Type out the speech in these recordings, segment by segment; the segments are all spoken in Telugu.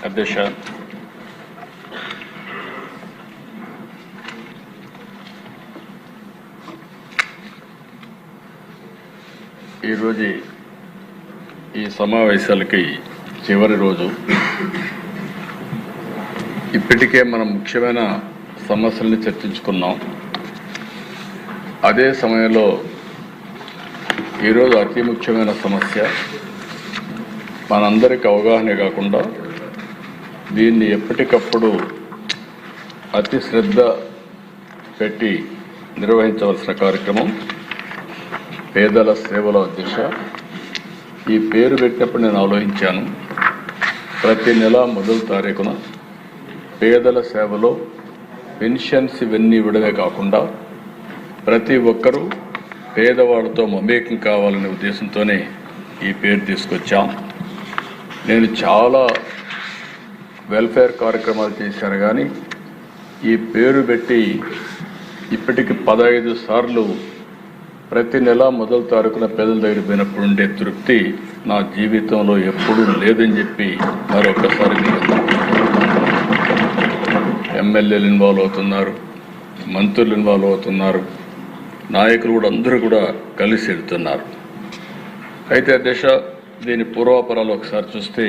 అధ్యక్ష, ఈరోజు ఈ సమావేశాలకి చివరి రోజు. ఇప్పటికే మనం ముఖ్యమైన సమస్యల్ని చర్చించుకున్నాం. అదే సమయంలో ఈరోజు అతి ముఖ్యమైన సమస్య మనందరికీ అవగాహనే కాకుండా దీన్ని ఎప్పటికప్పుడు అతి శ్రద్ధ పెట్టి నిర్వహించవలసిన కార్యక్రమం పేదల సేవల దిశ. ఈ పేరు పెట్టినప్పుడు నేను ఆలోచించాను, ప్రతి నెల మొదటి తారీఖున పేదల సేవలో పెన్షన్స్ ఇవన్నీ ఇవ్వడమే కాకుండా ప్రతి ఒక్కరూ పేదవాళ్ళతో మమేకం కావాలనే ఉద్దేశంతోనే ఈ పేరు తీసుకొచ్చాం. నేను చాలా వెల్ఫేర్ కార్యక్రమాలు చేశాను, కానీ ఈ పేరు పెట్టి ఇప్పటికి 15 సార్లు ప్రతి నెల మొదటి తారీఖున పేదల దగ్గర పోయినప్పుడు ఉండే తృప్తి నా జీవితంలో ఎప్పుడూ లేదని చెప్పి మరొకసారి ఎమ్మెల్యేలు ఇన్వాల్వ్ అవుతున్నారు, మంత్రులు ఇన్వాల్వ్ అవుతున్నారు, నాయకులు కూడా అందరూ కూడా కలిసి వెళ్తున్నారు. అయితే అధ్యక్ష, దీని పూర్వాపరాలు ఒకసారి చూస్తే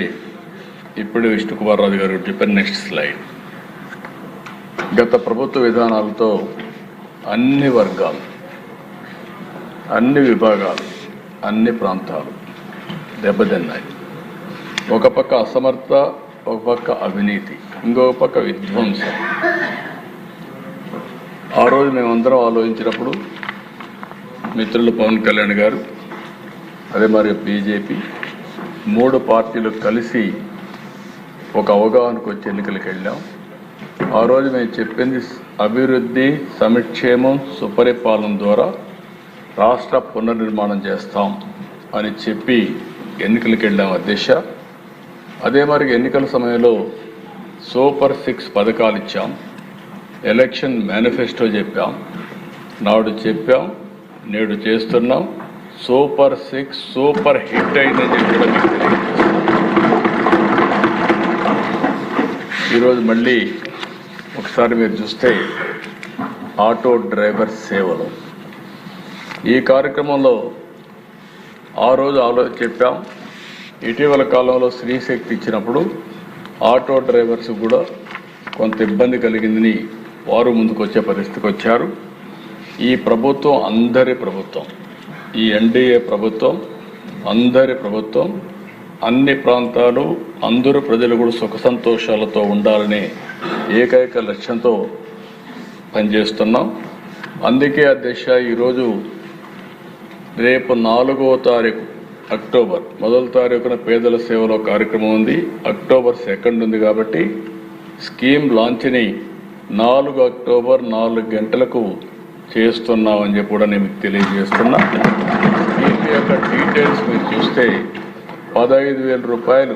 ఇప్పుడే విష్ణుకుమార్ రాజు గారు చెప్పిన నెక్స్ట్ స్లైడ్. గత ప్రభుత్వ విధానాలతో అన్ని వర్గాలు, అన్ని విభాగాలు, అన్ని ప్రాంతాలు దెబ్బతిన్నాయి. ఒక పక్క అసమర్థత, ఒక పక్క అవినీతి, ఇంకొక పక్క విధ్వంసం. ఆ రోజు మేమందరం ఆలోచించినప్పుడు మిత్రులు పవన్ కళ్యాణ్ గారు, అదే మరి బీజేపీ, 3 పార్టీలు కలిసి ఒక అవగాహనకు వచ్చి ఎన్నికలకు వెళ్ళాం. ఆ రోజు మేము చెప్పింది అభివృద్ధి, సంక్షేమం, సుపరిపాలన ద్వారా రాష్ట్ర పునర్నిర్మాణం చేస్తాం అని చెప్పి ఎన్నికలకు వెళ్ళాం అధ్యక్ష. అదే మరి ఎన్నికల సమయంలో సూపర్ 6 పథకాలు ఇచ్చాం, ఎలక్షన్ మేనిఫెస్టో చెప్పాం, నాడు చెప్పాం, నేడు చేస్తున్నాం. సూపర్ 6 సూపర్ హిట్ అయిందని చెప్పి ఈరోజు మళ్ళీ ఒకసారి మీరు చూస్తే ఆటో డ్రైవర్ సేవలు ఈ కార్యక్రమంలో ఆ రోజు చెప్పాం. ఇటీవల కాలంలో స్త్రీశక్తి ఇచ్చినప్పుడు ఆటో డ్రైవర్స్ కూడా కొంత ఇబ్బంది కలిగిందని వారు ముందుకు వచ్చే పరిస్థితికి వచ్చారు. ఈ ప్రభుత్వం అందరి ప్రభుత్వం, ఈ ఎన్డీఏ ప్రభుత్వం అందరి ప్రభుత్వం, అన్ని ప్రాంతాలు అందరూ ప్రజలు కూడా సుఖ సంతోషాలతో ఉండాలనే ఏకైక లక్ష్యంతో పనిచేస్తున్నాం. అందుకే అధ్యక్ష, ఈరోజు రేపు 4వ తారీఖు అక్టోబర్ మొదటి తారీఖున పేదల సేవలో కార్యక్రమం ఉంది, అక్టోబర్ 2 ఉంది. కాబట్టి స్కీమ్ లాంచ్ని 4 అక్టోబర్ 4 గంటలకు చేస్తున్నామని చెప్పి కూడా నేను మీకు తెలియజేస్తున్నా. దీని యొక్క డీటెయిల్స్ మీరు చూస్తే 15,000 రూపాయలు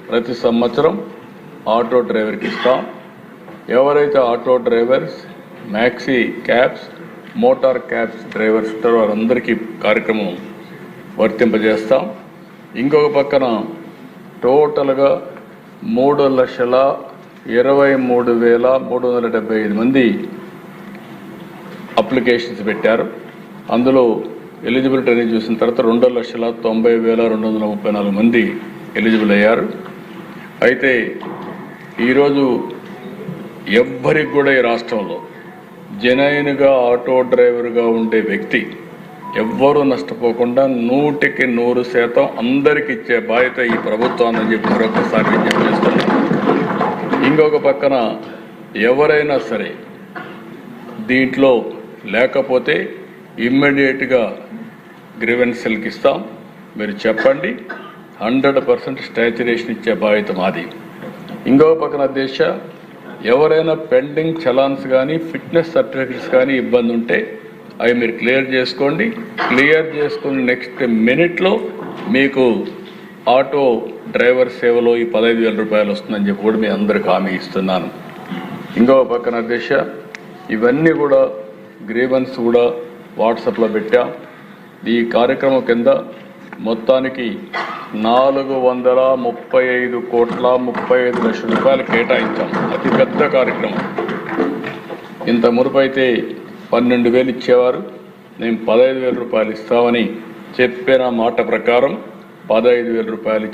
ప్రతి సంవత్సరం ఆటో డ్రైవర్కి ఇస్తాం. ఎవరైతే auto drivers, maxi cabs, motor cabs drivers ఉంటారో వారందరికీ కార్యక్రమం వర్తింపజేస్తాం. ఇంకొక పక్కన టోటల్గా 3,23,375 మంది అప్లికేషన్స్ పెట్టారు. అందులో ఎలిజిబిలిటీ అనేది చూసిన తర్వాత 2,90,234 మంది ఎలిజిబుల్ అయ్యారు. అయితే ఈరోజు ఎవ్వరికి కూడా ఈ రాష్ట్రంలో జెన్యూన్గా ఆటో డ్రైవర్గా ఉండే వ్యక్తి ఎవ్వరూ నష్టపోకుండా 100కి 100% అందరికి ఇచ్చే బాధ్యత ఈ ప్రభుత్వం అని చెప్పి మరొకసారి విజ్ఞప్తి చేస్తున్నాం. ఇంకొక పక్కన ఎవరైనా సరే దీంట్లో లేకపోతే ఇమ్మీడియట్గా గ్రీవెన్సెల్కి ఇస్తాం. మీరు చెప్పండి, 100% స్టాచ్యురేషన్ ఇచ్చే బాధ్యత మాది. ఇంకొక పక్కన దేశ ఎవరైనా పెండింగ్ చలాన్స్ కానీ ఫిట్నెస్ సర్టిఫికెట్స్ కానీ ఇబ్బంది ఉంటే అవి మీరు క్లియర్ చేసుకోండి. క్లియర్ చేసుకుని నెక్స్ట్ మినిట్లో మీకు ఆటో డ్రైవర్ సేవలో ఈ 15,000 రూపాయలు వస్తుందని చెప్పి కూడా మీ అందరికి హామీ ఇస్తున్నాను. ఇంకొక పక్కన దేశ ఇవన్నీ కూడా గ్రీవెన్స్ కూడా వాట్సాప్లో పెట్టాం. ఈ కార్యక్రమం కింద మొత్తానికి 435,35,00,000 కేటాయించాం. అతి పెద్ద కార్యక్రమం. ఇంత మునుపు అయితే 12,000 ఇచ్చేవారు. మేము 15,000 రూపాయలు ఇస్తామని చెప్పిన మాట ప్రకారం 15,000 రూపాయలు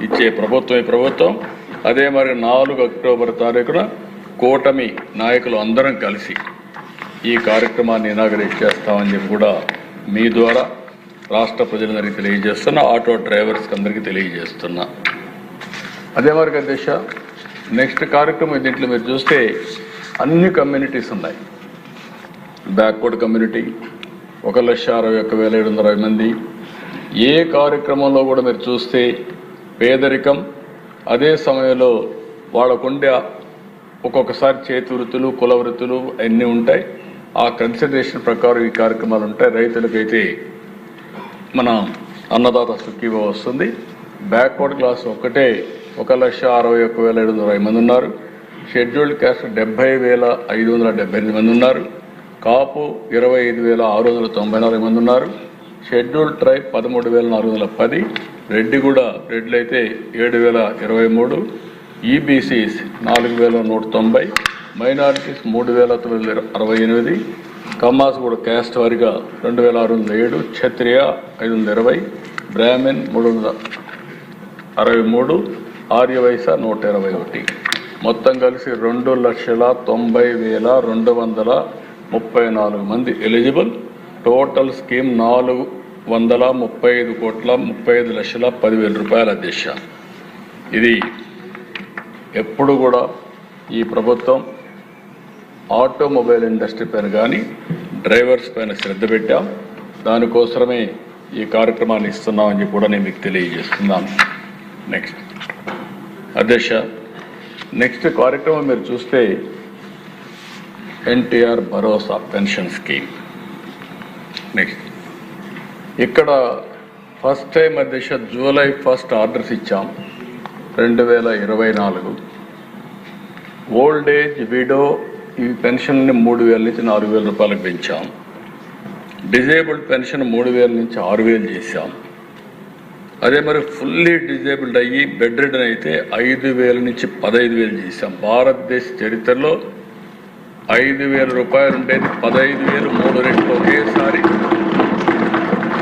ఇచ్చే ప్రభుత్వం ఈ ప్రభుత్వం. అదే మరి 4 అక్టోబర్ తారీఖున కూటమి నాయకులు అందరం కలిసి ఈ కార్యక్రమాన్ని ఇనాగరేట్ చేస్తామని చెప్పి కూడా మీ ద్వారా రాష్ట్ర ప్రజలందరికీ తెలియజేస్తున్నా, ఆటో డ్రైవర్స్కి అందరికీ తెలియజేస్తున్నా. అదే మరి అధ్యక్ష, నెక్స్ట్ కార్యక్రమం దీంట్లో మీరు చూస్తే అన్ని కమ్యూనిటీస్ ఉన్నాయి. బ్యాక్వర్డ్ కమ్యూనిటీ 1,61,720 మంది. ఏ కార్యక్రమంలో కూడా మీరు చూస్తే పేదరికం, అదే సమయంలో వాళ్ళకుండే ఒక్కొక్కసారి చేతి వృత్తులు, కుల వృత్తులు అన్నీ ఉంటాయి. ఆ కన్సిడరేషన్ ప్రకారం ఈ కార్యక్రమాలు ఉంటాయి. రైతులకైతే మన అన్నదాత సుఖీభవ వస్తుంది. బ్యాక్వర్డ్ క్లాస్ ఒక్కటే 1,61,720 మంది ఉన్నారు. షెడ్యూల్డ్ క్యాస్ట్ 70,578 మంది ఉన్నారు. కాపు 25,694 మంది ఉన్నారు. Scheduled tribe 13,410. రెడ్లు అయితే 7,023. ఈబీసీస్ 4,190. మైనారిటీస్ 3,968. కమ్మాస్ కూడా క్యాస్ట్ వారిగా 2,607. క్షత్రియ 520. బ్రాహ్మణ్ 363. ఆర్యవైశ్య 121. మొత్తం కలిసి 2,90,234 మంది ఎలిజిబుల్. టోటల్ స్కీమ్ 435,35,10,00,000 రూపాయల దిశ. ఇది ఎప్పుడు కూడా ఈ ప్రభుత్వం ఆటోమొబైల్ ఇండస్ట్రీ పైన కానీ డ్రైవర్స్ పైన శ్రద్ధ పెట్టాం. దానికోసమే ఈ కార్యక్రమాన్ని ఇస్తున్నామని చెప్పి కూడా నేను మీకు తెలియజేస్తున్నాను. నెక్స్ట్ అధ్యక్ష, నెక్స్ట్ కార్యక్రమం మీరు చూస్తే ఎన్టీఆర్ భరోసా పెన్షన్ స్కీమ్. నెక్స్ట్ ఇక్కడ ఫస్ట్ టైం అధ్యక్ష జూలై 1 ఆర్డర్స్ ఇచ్చాం 2024. ఓల్డ్ ఏజ్, విడో ఈ పెన్షన్ని 3,000 నుంచి 4,000 రూపాయలకు పెంచాం. డిజేబుల్డ్ పెన్షన్ 3,000 నుంచి 6,000 చేశాం. అదే మరి ఫుల్లీ డిజేబుల్డ్ అయ్యి బెడ్ రిడన్ అయితే 5,000 నుంచి 15,000 చేశాం. భారతదేశ చరిత్రలో 5,000 రూపాయలు ఉండేది 15,000, 3 రెట్లు ఒకేసారి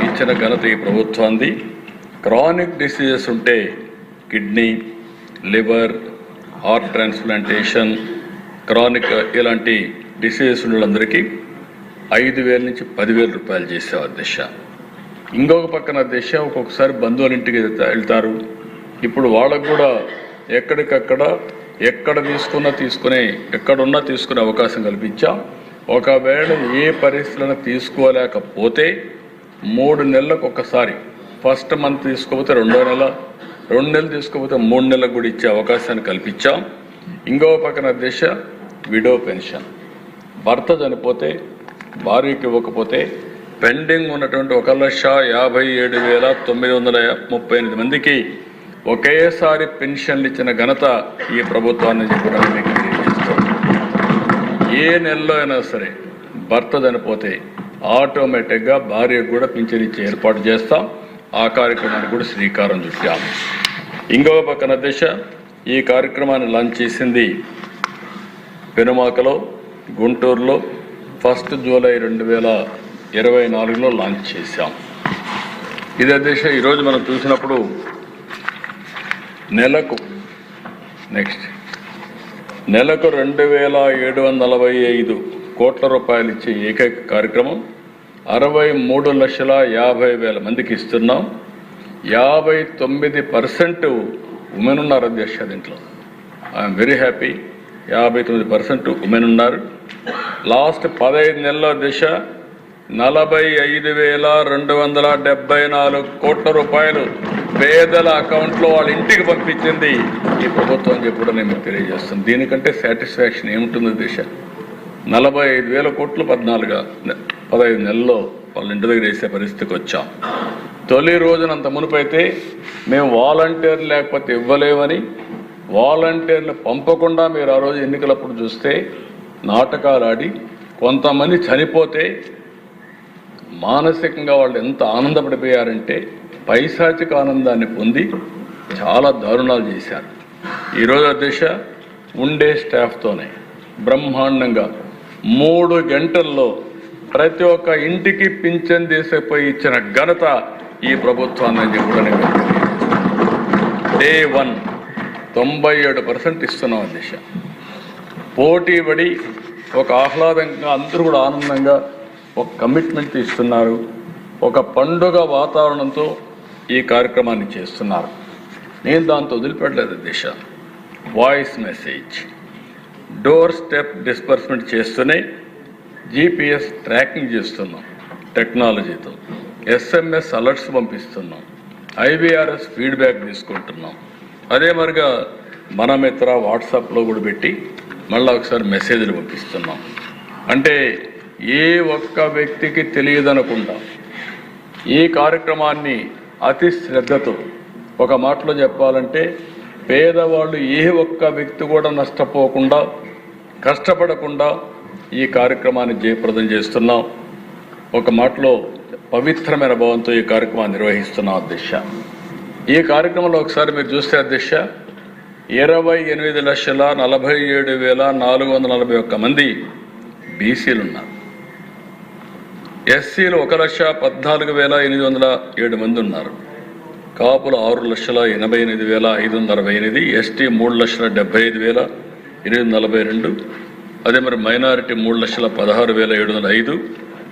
ఇచ్చిన ఘనత ఈ ప్రభుత్వాన్ని. క్రానిక్ డిసీజెస్ ఉంటే kidney, liver, heart transplantation, chronic ఇలాంటి డిసీజెస్ ఉన్న వాళ్ళందరికీ 5,000 నుంచి 10,000 రూపాయలు చేసే అధ్యక్ష. ఇంకొక పక్కన అధ్యక్ష ఒక్కొక్కసారి బంధువుల ఇంటికి వెళ్తారు. ఇప్పుడు వాళ్ళకు కూడా ఎక్కడికక్కడ ఎక్కడున్నా తీసుకునే అవకాశం కల్పించాం. ఒకవేళ ఏ పరిస్థితులను తీసుకోలేకపోతే 3 నెలలకు ఒకసారి, ఫస్ట్ మంత్ తీసుకోకపోతే 2వ నెల, 2 నెలలు తీసుకోకపోతే 3 నెలలకు కూడా ఇచ్చే అవకాశాన్ని కల్పించాం. ఇంకో పక్కన దేశ విడో పెన్షన్, భర్త చనిపోతే భార్యకి ఇవ్వకపోతే పెండింగ్ ఉన్నటువంటి 1,57,938 మందికి ఒకేసారి పెన్షన్లు ఇచ్చిన ఘనత ఈ ప్రభుత్వాన్ని కూడా మీకు తెలియజేస్తాం. ఏ నెలలో అయినా సరే భర్త చనిపోతే ఆటోమేటిక్గా భార్యకు కూడా పింఛన్ ఇచ్చే ఏర్పాటు చేస్తాం. ఆ కార్యక్రమానికి కూడా శ్రీకారం చుట్టాం. ఇంకొక పక్కన దిశ ఈ కార్యక్రమాన్ని లాంచ్ చేసింది పెనుమాకలో, గుంటూరులో 1 జూలై 2024లో లాంచ్ చేశాం. ఇదే దిశ ఈరోజు మనం చూసినప్పుడు నెలకు 2,745 కోట్ల రూపాయలు ఇచ్చే ఏకైక కార్యక్రమం. 63,50,000 మందికి ఇస్తున్నాం. 59% ఉమెన్ ఉన్నారు అధ్యక్ష. దీంట్లో ఐఎమ్ వెరీ హ్యాపీ. 59% ఉమెన్ ఉన్నారు. లాస్ట్ 15 నెలల దిశ 45,274 కోట్ల రూపాయలు పేదల అకౌంట్లో వాళ్ళ ఇంటికి పంపించింది ఈ ప్రభుత్వం అని చెప్పి కూడా నేను తెలియజేస్తాను. దీనికంటే సాటిస్ఫాక్షన్ ఏముంటుంది దిశ? 45,000 కోట్లు 15 నెలల్లో వాళ్ళ ఇంటి దగ్గర వేసే పరిస్థితికి వచ్చాం. తొలి రోజునంత మునుపైతే మేము వాలంటీర్లు లేకపోతే ఇవ్వలేమని, వాలంటీర్లు పంపకుండా మీరు ఆ రోజు ఎన్నికలప్పుడు చూస్తే నాటకాలు ఆడి కొంతమంది చనిపోతే మానసికంగా వాళ్ళు ఎంత ఆనందపడిపోయారంటే పైశాచిక ఆనందాన్ని పొంది చాలా దారుణాలు చేశారు. ఈరోజు అధ్యక్ష ఉండే స్టాఫ్తోనే బ్రహ్మాండంగా 3 గంటల్లో ప్రతి ఒక్క ఇంటికి పింఛన్ తీసుకుపోయి ఇచ్చిన ఘనత ఈ ప్రభుత్వాన్ని కూడా నేను డే 1 97% ఇస్తున్నాం అధ్యక్ష. పోటీ పడి ఒక ఆహ్లాదంగా అందరూ కూడా ఆనందంగా ఒక కమిట్మెంట్ ఇస్తున్నారు. ఒక పండుగ వాతావరణంతో ఈ కార్యక్రమాన్ని చేస్తున్నారు. నేను దాంతో వదిలిపెట్టలేదు అధ్యక్ష. Voice message, door step disbursement చేస్తూనే GPS ట్రాకింగ్ చేస్తున్నాం టెక్నాలజీతో, SMS అలర్ట్స్ పంపిస్తున్నాం, IVRS ఫీడ్బ్యాక్ తీసుకుంటున్నాం. అదే మరిగా మన మిత్ర వాట్సాప్లో కూడా పెట్టి మళ్ళీ ఒకసారి మెసేజ్లు పంపిస్తున్నాం. అంటే ఏ ఒక్క వ్యక్తికి తెలియదనకుండా ఈ కార్యక్రమాన్ని అతి శ్రద్ధతో, ఒక మాటలో చెప్పాలంటే పేదవాళ్ళు ఏ ఒక్క వ్యక్తి కూడా నష్టపోకుండా కష్టపడకుండా ఈ కార్యక్రమాన్ని జయప్రదం చేస్తున్నాం. ఒక మాటలో పవిత్రమైన భావంతో ఈ కార్యక్రమాన్ని నిర్వహిస్తున్నాం అధ్యక్ష. ఈ కార్యక్రమంలో ఒకసారి మీరు చూస్తే అధ్యక్ష 28,47,441 మంది బీసీలు ఉన్నారు. ఎస్సీలు 1,14,807 మంది ఉన్నారు. కాపులు 6,88,568, ఎస్టీ 3,75,842, అదే మరి మైనారిటీ 3,16,705.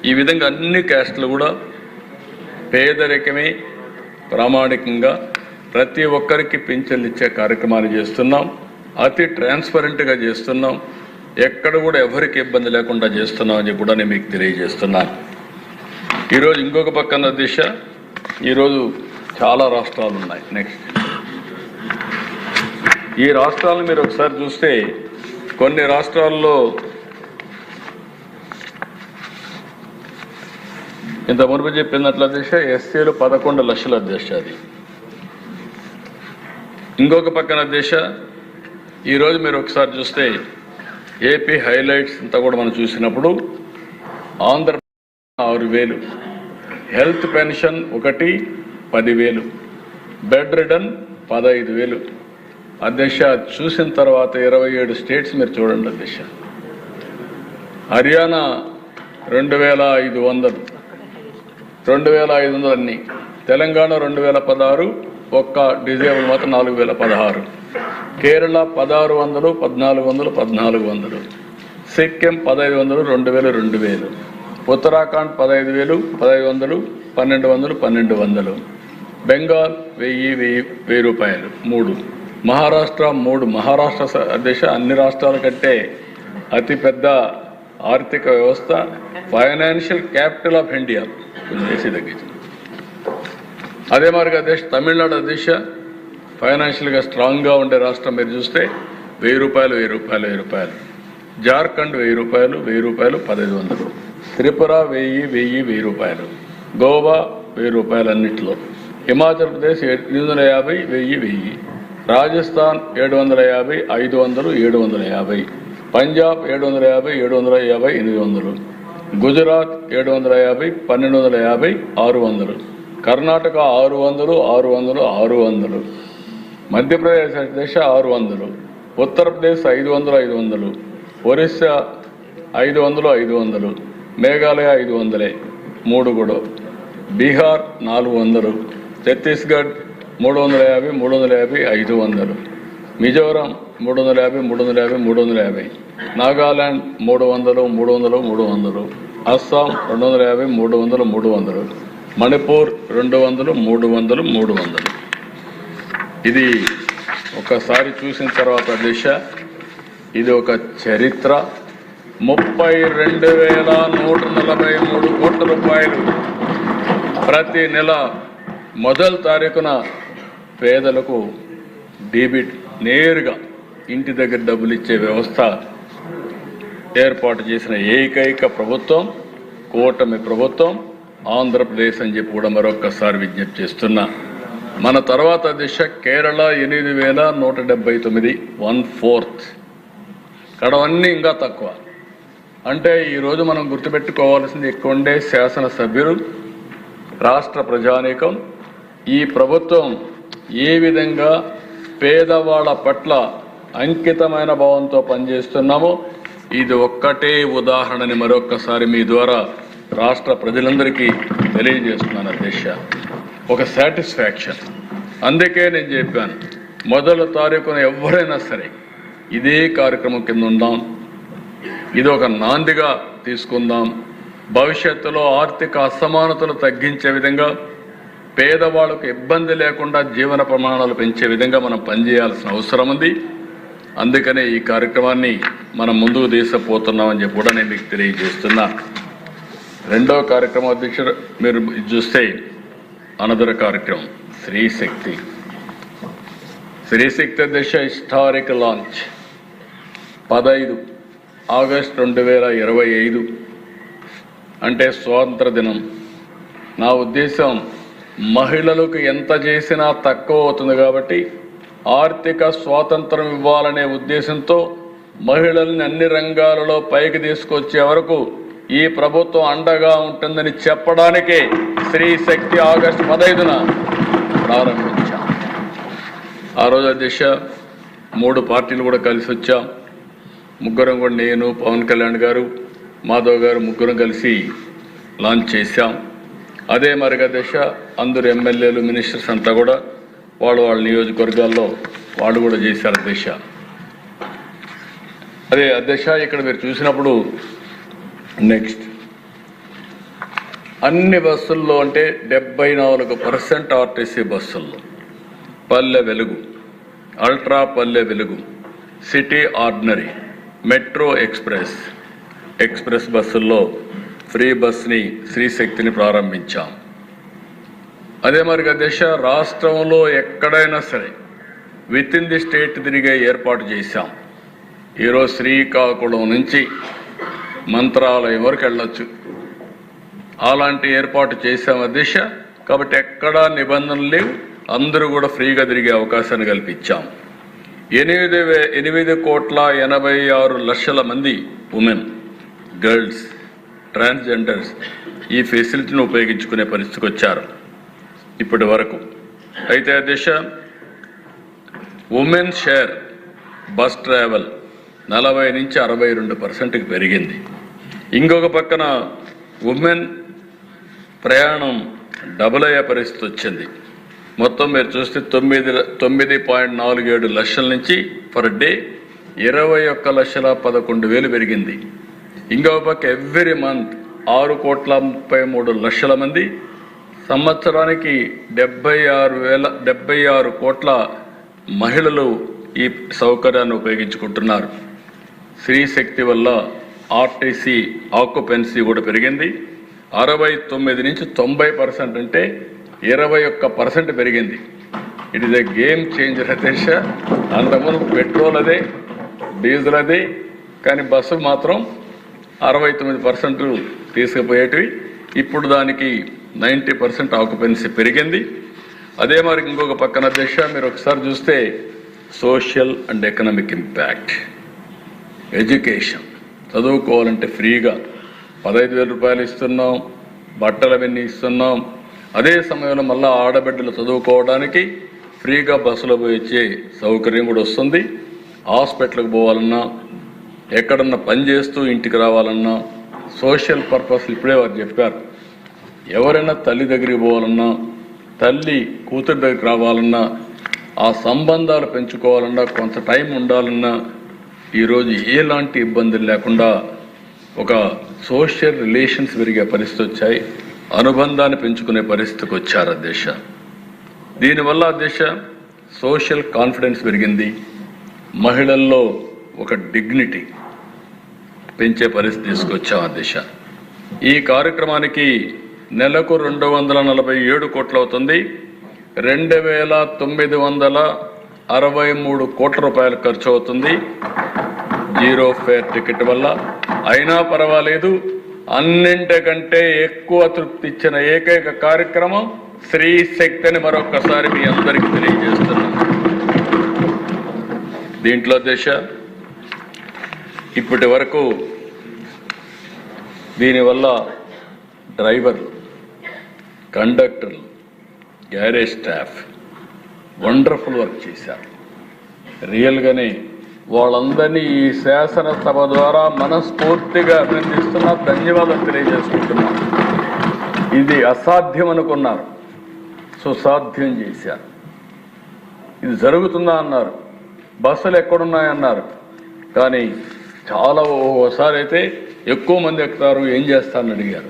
ఈ విధంగా అన్ని క్యాస్టులు కూడా పేదరికమే ప్రామాణికంగా ప్రతి ఒక్కరికి పింఛన్లు ఇచ్చే కార్యక్రమాన్ని చేస్తున్నాం. అతి ట్రాన్స్పరెంట్గా చేస్తున్నాం. ఎక్కడ కూడా ఎవరికి ఇబ్బంది లేకుండా చేస్తున్నాం అని కూడా నేను మీకు తెలియజేస్తున్నాను. ఈరోజు ఇంకొక పక్కన దిశ, ఈరోజు చాలా రాష్ట్రాలు ఉన్నాయి. నెక్స్ట్ ఈ రాష్ట్రాలను మీరు ఒకసారి చూస్తే కొన్ని రాష్ట్రాల్లో ఇంత మునుపు చెప్పినట్లు అధ్యక్ష ఎస్సీలు 11 లక్షల అధ్యక్ష. అది ఇంకొక పక్కన అధ్యక్ష ఈరోజు మీరు ఒకసారి చూస్తే ఏపీ హైలైట్స్ అంతా కూడా మనం చూసినప్పుడు Andhra Pradesh 6,000, health pension 10,000, bed ridden 15,000 అధ్యక్ష. చూసిన తర్వాత 27 స్టేట్స్ మీరు చూడండి అధ్యక్ష. హర్యానా 2,500 అన్ని, తెలంగాణ 2,016, ఒక్క డిజేబుల్ మాత్రం 4,016, కేరళ 1,600, 1,400, 1,400, సిక్కిం 1,500, 2,000, 2,000, ఉత్తరాఖండ్ 15,000, 1,500, 1,200, 1,200, బెంగాల్ 1,000 రూపాయలు 3, మహారాష్ట్ర 3. మహారాష్ట్ర అధ్యక్ష అన్ని రాష్ట్రాల కంటే అతిపెద్ద ఆర్థిక వ్యవస్థ, ఫైనాన్షియల్ క్యాపిటల్ ఆఫ్ ఇండియా చేసి తగ్గించింది. అదే మాదిరిగా అధ్యక్ష తమిళనాడు అధ్యక్ష ఫైనాన్షియల్గా స్ట్రాంగ్గా ఉండే రాష్ట్రం మీరు చూస్తే 1,000 రూపాయలు, 1,000 రూపాయలు, 1,000 రూపాయలు. జార్ఖండ్ 1,000 రూపాయలు, 1,000 రూపాయలు, 1,500. త్రిపుర 1,000 రూపాయలు. గోవా 1,000 రూపాయలు అన్నింటిలో. హిమాచల్ ప్రదేశ్ 850, 1,000. రాజస్థాన్ 750, 500, 750. పంజాబ్ 750, 750, 800. గుజరాత్ 750, 1,250, 600. కర్ణాటక 600, 600, 600. మధ్యప్రదేశ్ దేశ 600. ఉత్తరప్రదేశ్ 500, 500. ఒరిస్సా 500, 500. మేఘాలయ 500, 3 కూడా. బీహార్ 400. ఛత్తీస్గఢ్ 350, 350, 500. మిజోరం 350, 350, 350. నాగాలాండ్ 300, 300, 300. అస్సాం 250, 300, 300. మణిపూర్ 200, 300, 300. ఇది ఒకసారి చూసిన తర్వాత దిశ ఇది ఒక చరిత్ర. 32,143 కోట్ల రూపాయలు ప్రతి నెల మొదటి తారీఖున పేదలకు డెబిట్ నేరుగా ఇంటి దగ్గర డబ్బులు ఇచ్చే వ్యవస్థ ఏర్పాటు చేసిన ఏకైక ప్రభుత్వం కూటమి ప్రభుత్వం ఆంధ్రప్రదేశ్ అని చెప్పి కూడా మరొక్కసారి విజ్ఞప్తి చేస్తున్నా. మన తర్వాత దిశ కేరళ 8,179, 1/4. కడవన్నీ ఇంకా తక్కువ. అంటే ఈరోజు మనం గుర్తుపెట్టుకోవాల్సింది ఎక్కువ ఉండే శాసనసభ్యులు, రాష్ట్ర ప్రజానీకం ఈ ప్రభుత్వం ఏ విధంగా పేదవాళ్ళ పట్ల అంకితమైన భావంతో పనిచేస్తున్నామో ఇది ఒక్కటే ఉదాహరణని మరొక్కసారి మీ ద్వారా రాష్ట్ర ప్రజలందరికీ తెలియజేస్తున్నాను అధ్యక్ష. ఒక సాటిస్ఫాక్షన్. అందుకే నేను చెప్పాను, మొదటి తారీఖున ఎవరైనా సరే ఇదే కార్యక్రమం కింద ఉందాం, ఇది ఒక నాందిగా తీసుకుందాం. భవిష్యత్తులో ఆర్థిక అసమానతలు తగ్గించే విధంగా, పేదవాళ్ళకు ఇబ్బంది లేకుండా జీవన ప్రమాణాలు పెంచే విధంగా మనం పనిచేయాల్సిన అవసరం ఉంది. అందుకనే ఈ కార్యక్రమాన్ని మనం ముందుకు తీసుకుపోతున్నామని చెప్పి కూడా నేను మీకు తెలియజేస్తున్నా. రెండవ కార్యక్రమం అధ్యక్షుడు మీరు చూస్తే అనదర్ కార్యక్రమం స్త్రీ శక్తి అధ్యక్ష హిస్టారిక్ లాంచ్ 15 ఆగస్టు 2025 అంటే స్వాతంత్ర దినం. నా ఉద్దేశం మహిళలకు ఎంత చేసినా తక్కువ అవుతుంది కాబట్టి ఆర్థిక స్వాతంత్రం ఇవ్వాలనే ఉద్దేశంతో మహిళల్ని అన్ని రంగాలలో పైకి తీసుకొచ్చే వరకు ఈ ప్రభుత్వం అండగా ఉంటుందని చెప్పడానికే స్త్రీ శక్తి ఆగస్టు 15న ప్రారంభించాం. ఆ రోజు అధ్యక్ష 3 పార్టీలు కూడా కలిసి వచ్చాం. ముగ్గురం కూడా, నేను, పవన్ కళ్యాణ్ గారు, మాధవ్ గారు, ముగ్గురం కలిసి లాంచ్ చేశాం. అదే మరిగా అధ్యక్ష అందరు ఎమ్మెల్యేలు, మినిస్టర్స్ అంతా కూడా వాళ్ళ నియోజకవర్గాల్లో వాళ్ళు కూడా చేశారు అధ్యక్ష. అదే అధ్యక్ష ఇక్కడ మీరు చూసినప్పుడు నెక్స్ట్ అన్ని బస్సుల్లో అంటే 74% ఆర్టీసీ బస్సుల్లో Palle Velugu, ultra Palle Velugu, city ordinary, metro express బస్సుల్లో ఫ్రీ బస్ని స్త్రీ శక్తిని ప్రారంభించాం. అదే మరి అధ్యక్ష రాష్ట్రంలో ఎక్కడైనా సరే విత్ ఇన్ ది స్టేట్ తిరిగే ఏర్పాటు చేశాం. ఈరోజు శ్రీకాకుళం నుంచి మంత్రాలయం వరకు వెళ్ళొచ్చు, అలాంటి ఏర్పాటు చేశాం అధ్యక్ష. కాబట్టి ఎక్కడా నిబంధనలు లేవు, అందరూ కూడా ఫ్రీగా తిరిగే అవకాశాన్ని కల్పించాం. 8,86,00,000 మంది ఉమెన్, గర్ల్స్, ట్రాన్స్జెండర్స్ ఈ ఫెసిలిటీని ఉపయోగించుకునే పరిస్థితికి వచ్చారు ఇప్పటి వరకు. అయితే అధ్యక్ష ఉమెన్ షేర్ బస్ ట్రావెల్ 40 నుంచి 62%కి పెరిగింది. ఇంకొక పక్కన ఉమెన్ ప్రయాణం డబుల్ అయ్యే పరిస్థితి వచ్చింది. మొత్తం మీరు చూస్తే 9.47 లక్షల నుంచి పర్ డే 21,11,000 పెరిగింది. ఇంకొక పక్క ఎవ్రీ మంత్ 6,33,00,000 మంది, సంవత్సరానికి 76 కోట్ల మహిళలు ఈ సౌకర్యాన్ని ఉపయోగించుకుంటున్నారు. స్త్రీ శక్తి వల్ల ఆర్టీసీ ఆక్యుపెన్సీ కూడా పెరిగింది. 69 నుంచి 90% అంటే 21% పెరిగింది. It is a game changer అధ్యక్ష. అంతకుముందు పెట్రోల్ అదే, డీజిల్ అదే, కానీ బస్సు మాత్రం 69% తీసుకుపోయేటివి. ఇప్పుడు దానికి 90% ఆక్యుపెన్సీ పెరిగింది. అదే మరి ఇంకొక పక్కన అధ్యక్ష మీరు ఒకసారి చూస్తే social and economic impact, education చదువుకోవాలంటే ఫ్రీగా 15,000 రూపాయలు ఇస్తున్నాం, బట్టలు అవన్నీ ఇస్తున్నాం. అదే సమయంలో మళ్ళీ ఆడబిడ్డలు చదువుకోవడానికి ఫ్రీగా బస్సులో పోయి వచ్చే సౌకర్యం కూడా వస్తుంది. హాస్పిటల్కి పోవాలన్నా, ఎక్కడన్నా పని చేస్తూ ఇంటికి రావాలన్నా, సోషల్ పర్పస్ ఇప్పుడే వారు చెప్పారు. ఎవరైనా తల్లి దగ్గరికి పోవాలన్నా, తల్లి కూతురు దగ్గరికి రావాలన్నా, ఆ సంబంధాలు పెంచుకోవాలన్నా, కొంత టైం ఉండాలన్నా ఈరోజు ఎలాంటి ఇబ్బందులు లేకుండా ఒక సోషల్ రిలేషన్స్ పెరిగే పరిస్థితి వచ్చాయి. అనుబంధాన్ని పెంచుకునే పరిస్థితికి వచ్చారు అధ్యక్ష. దీనివల్ల అధ్యక్ష సోషల్ కాన్ఫిడెన్స్ పెరిగింది. మహిళల్లో ఒక డిగ్నిటీ పెంచే పరిస్థితి తీసుకొచ్చాం అధ్యక్ష. ఈ కార్యక్రమానికి నెలకు 247 కోట్లు అవుతుంది. 2,963 కోట్ల రూపాయలు ఖర్చు అవుతుంది జీరో ఫేర్ టికెట్ వల్ల. అయినా పర్వాలేదు, అన్నింటికంటే ఎక్కువ తృప్తి ఇచ్చిన ఏకైక కార్యక్రమం స్త్రీ శక్తి అని మరొకసారి మీ అందరికీ తెలియజేస్తున్నాను. దీంట్లో దశ ఇప్పటి వరకు దీనివల్ల డ్రైవర్లు, కండక్టర్లు, గ్యారేజ్ స్టాఫ్ వండర్ఫుల్ వర్క్ చేశారు. రియల్గానే వాళ్ళందరినీ ఈ శాసనసభ ద్వారా మనస్ఫూర్తిగా అభినందిస్తున్నా, ధన్యవాదాలు తెలియజేసుకుంటున్నాను. ఇది అసాధ్యం అనుకున్నారు, సుసాధ్యం చేశారు. ఇది జరుగుతుందా అన్నారు, బస్సులు ఎక్కడున్నాయన్నారు, కానీ చాలా ఓసారి అయితే ఎక్కువ మంది ఎక్కుతారు, ఏం చేస్తారని అడిగారు.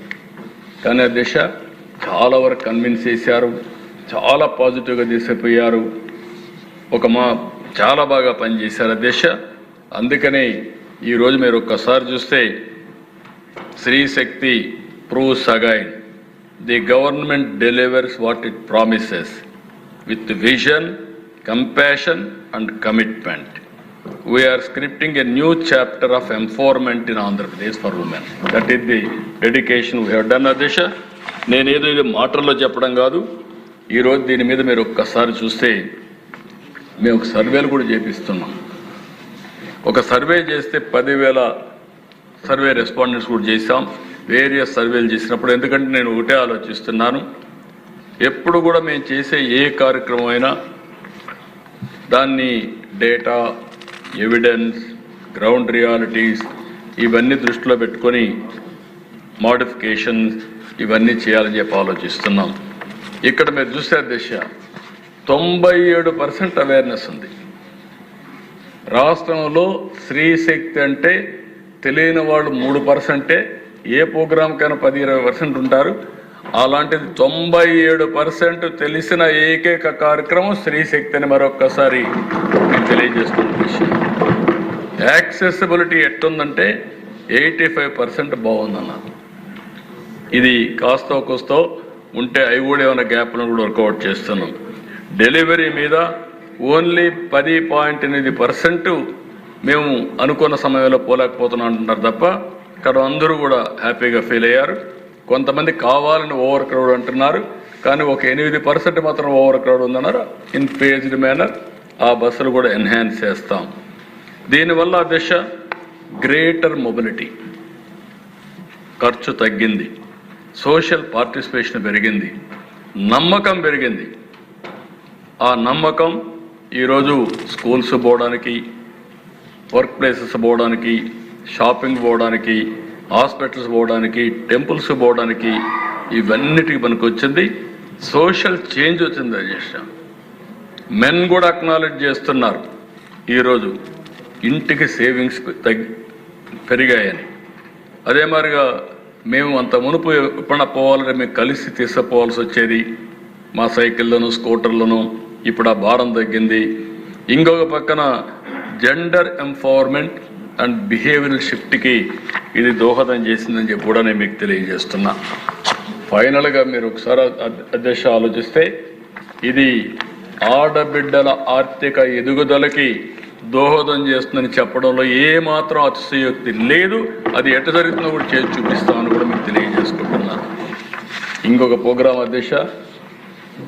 కానీ ఆ దిశ చాలా వరకు కన్విన్స్ చేశారు, చాలా పాజిటివ్గా తీసుకుపోయారు. చాలా బాగా పనిచేశారు ఆ దిశ. అందుకనే ఈరోజు మీరు ఒక్కసారి చూస్తే Stree Shakti proves again the government delivers what it promises with vision, compassion and commitment. We are scripting a new chapter of empowerment in Andhra Pradesh for women. That is the dedication we have done, Adesha. నేను ఏదో ఇది మాటల్లో చెప్పడం కాదు. ఈరోజు దీని మీద మీరు ఒక్కసారి చూస్తే మేము ఒక సర్వేలు కూడా చేపిస్తున్నాం. ఒక సర్వే చేస్తే 10,000 సర్వే రెస్పాండెంట్స్ కూడా చేశాం. వేరియస్ సర్వేలు చేసినప్పుడు ఎందుకంటే నేను ఒకటే ఆలోచిస్తున్నాను, ఎప్పుడు కూడా మేము చేసే ఏ కార్యక్రమం అయినా దాన్ని డేటా, ఎవిడెన్స్, గ్రౌండ్ రియాలిటీస్ ఇవన్నీ దృష్టిలో పెట్టుకొని మోడిఫికేషన్స్ ఇవన్నీ చేయాలని చెప్పి ఆలోచిస్తున్నాం. ఇక్కడ మీరు చూసే దిశ 97% అవేర్నెస్ ఉంది. రాష్ట్రంలో స్త్రీ శక్తి అంటే తెలియని వాళ్ళు 3%. ఏ ప్రోగ్రాంకైనా 10-20% ఉంటారు. అలాంటిది 97% తెలిసిన ఏకైక కార్యక్రమం స్త్రీ శక్తి అని మరొక్కసారి నేను తెలియజేస్తున్న విషయం. యాక్సెసిబిలిటీ ఎట్టుందంటే 85% బాగుందన్న. ఇది కాస్తో కూస్తో ఉంటే అవి కూడా ఏమైనా గ్యాప్లను కూడా వర్కౌట్ చేస్తున్నాం. డెలివరీ మీద ఓన్లీ 10.8% మేము అనుకున్న సమయంలో పోలేకపోతున్నాం అంటున్నారు తప్ప ఇక్కడ అందరూ కూడా హ్యాపీగా ఫీల్ అయ్యారు. కొంతమంది కావాలని ఓవర్ క్రౌడ్ అంటున్నారు, కానీ ఒక 8% మాత్రం ఓవర్ క్రౌడ్ ఉందన్నారు. ఇన్ ఫేజ్డ్ మేనర్ ఆ బస్సులు కూడా ఎన్హాన్స్ చేస్తాం. దీనివల్ల దిశ గ్రేటర్ మొబిలిటీ, ఖర్చు తగ్గింది, సోషల్ పార్టిసిపేషన్ పెరిగింది, నమ్మకం పెరిగింది. ఆ నమ్మకం ఈరోజు స్కూల్స్ పోవడానికి, వర్క్ ప్లేసెస్ పోవడానికి, షాపింగ్ పోవడానికి, హాస్పిటల్స్ పోవడానికి, టెంపుల్స్ పోవడానికి ఇవన్నిటికి మనకు వచ్చింది. సోషల్ చేంజ్ వచ్చింది. అధ్యక్ష మెన్ కూడా అక్నాలెడ్జ్ చేస్తున్నారు ఈరోజు ఇంటికి సేవింగ్స్ పెరిగాయని. అదే మాదిరిగా మేము అంత మునుపు ఎప్పుడన్నా పోవాలంటే మేము కలిసి తీసుకుపోవాల్సి వచ్చేది మా సైకిళ్ళను, స్కూటర్లను. ఇప్పుడు ఆ భారం తగ్గింది. ఇంకొక పక్కన జెండర్ ఎంపవర్మెంట్ అండ్ బిహేవియరల్ షిఫ్ట్కి ఇది దోహదం చేసిందని చెప్పి కూడా నేను మీకు తెలియజేస్తున్నా. ఫైనల్గా మీరు ఒకసారి అధ్యక్ష ఆలోచిస్తే ఇది ఆడబిడ్డల ఆర్థిక ఎదుగుదలకి దోహదం చేస్తుందని చెప్పడంలో ఏమాత్రం అతిశయోక్తి లేదు. అది ఎట్ట జరుగుతుందో కూడా చేసి చూపిస్తామని కూడా మీకు తెలియజేసుకుంటున్నాను. ఇంకొక ప్రోగ్రాం అధ్యక్ష,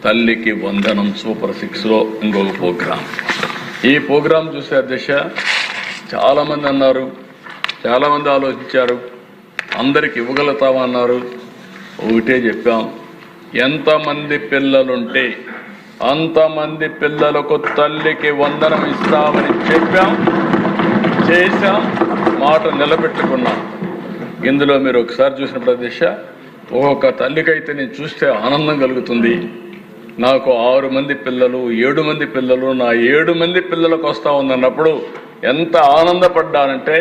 తల్లికి వందనం సూపర్ 6లో ఇంకొక ప్రోగ్రాం. ఈ ప్రోగ్రాం చూసే అధ్యక్ష చాలామంది అన్నారు, చాలామంది ఆలోచించారు, అందరికి ఇవ్వగలుగుతామన్నారు. ఒకటే చెప్పాం, ఎంతమంది పిల్లలుంటే అంతమంది పిల్లలకు తల్లికి వందనం ఇస్తామని చెప్పాం, చేశాం, మాట నిలబెట్టుకున్నాం. ఇందులో మీరు ఒకసారి చూసినప్పుడు దిశ ఒక్కొక్క తల్లికైతే నేను చూస్తే ఆనందం కలుగుతుంది. నాకు 6 మంది పిల్లలు, 7 మంది పిల్లలు, నా 7 మంది పిల్లలకు వస్తూ ఉందన్నప్పుడు ఎంత ఆనందపడ్డానంటే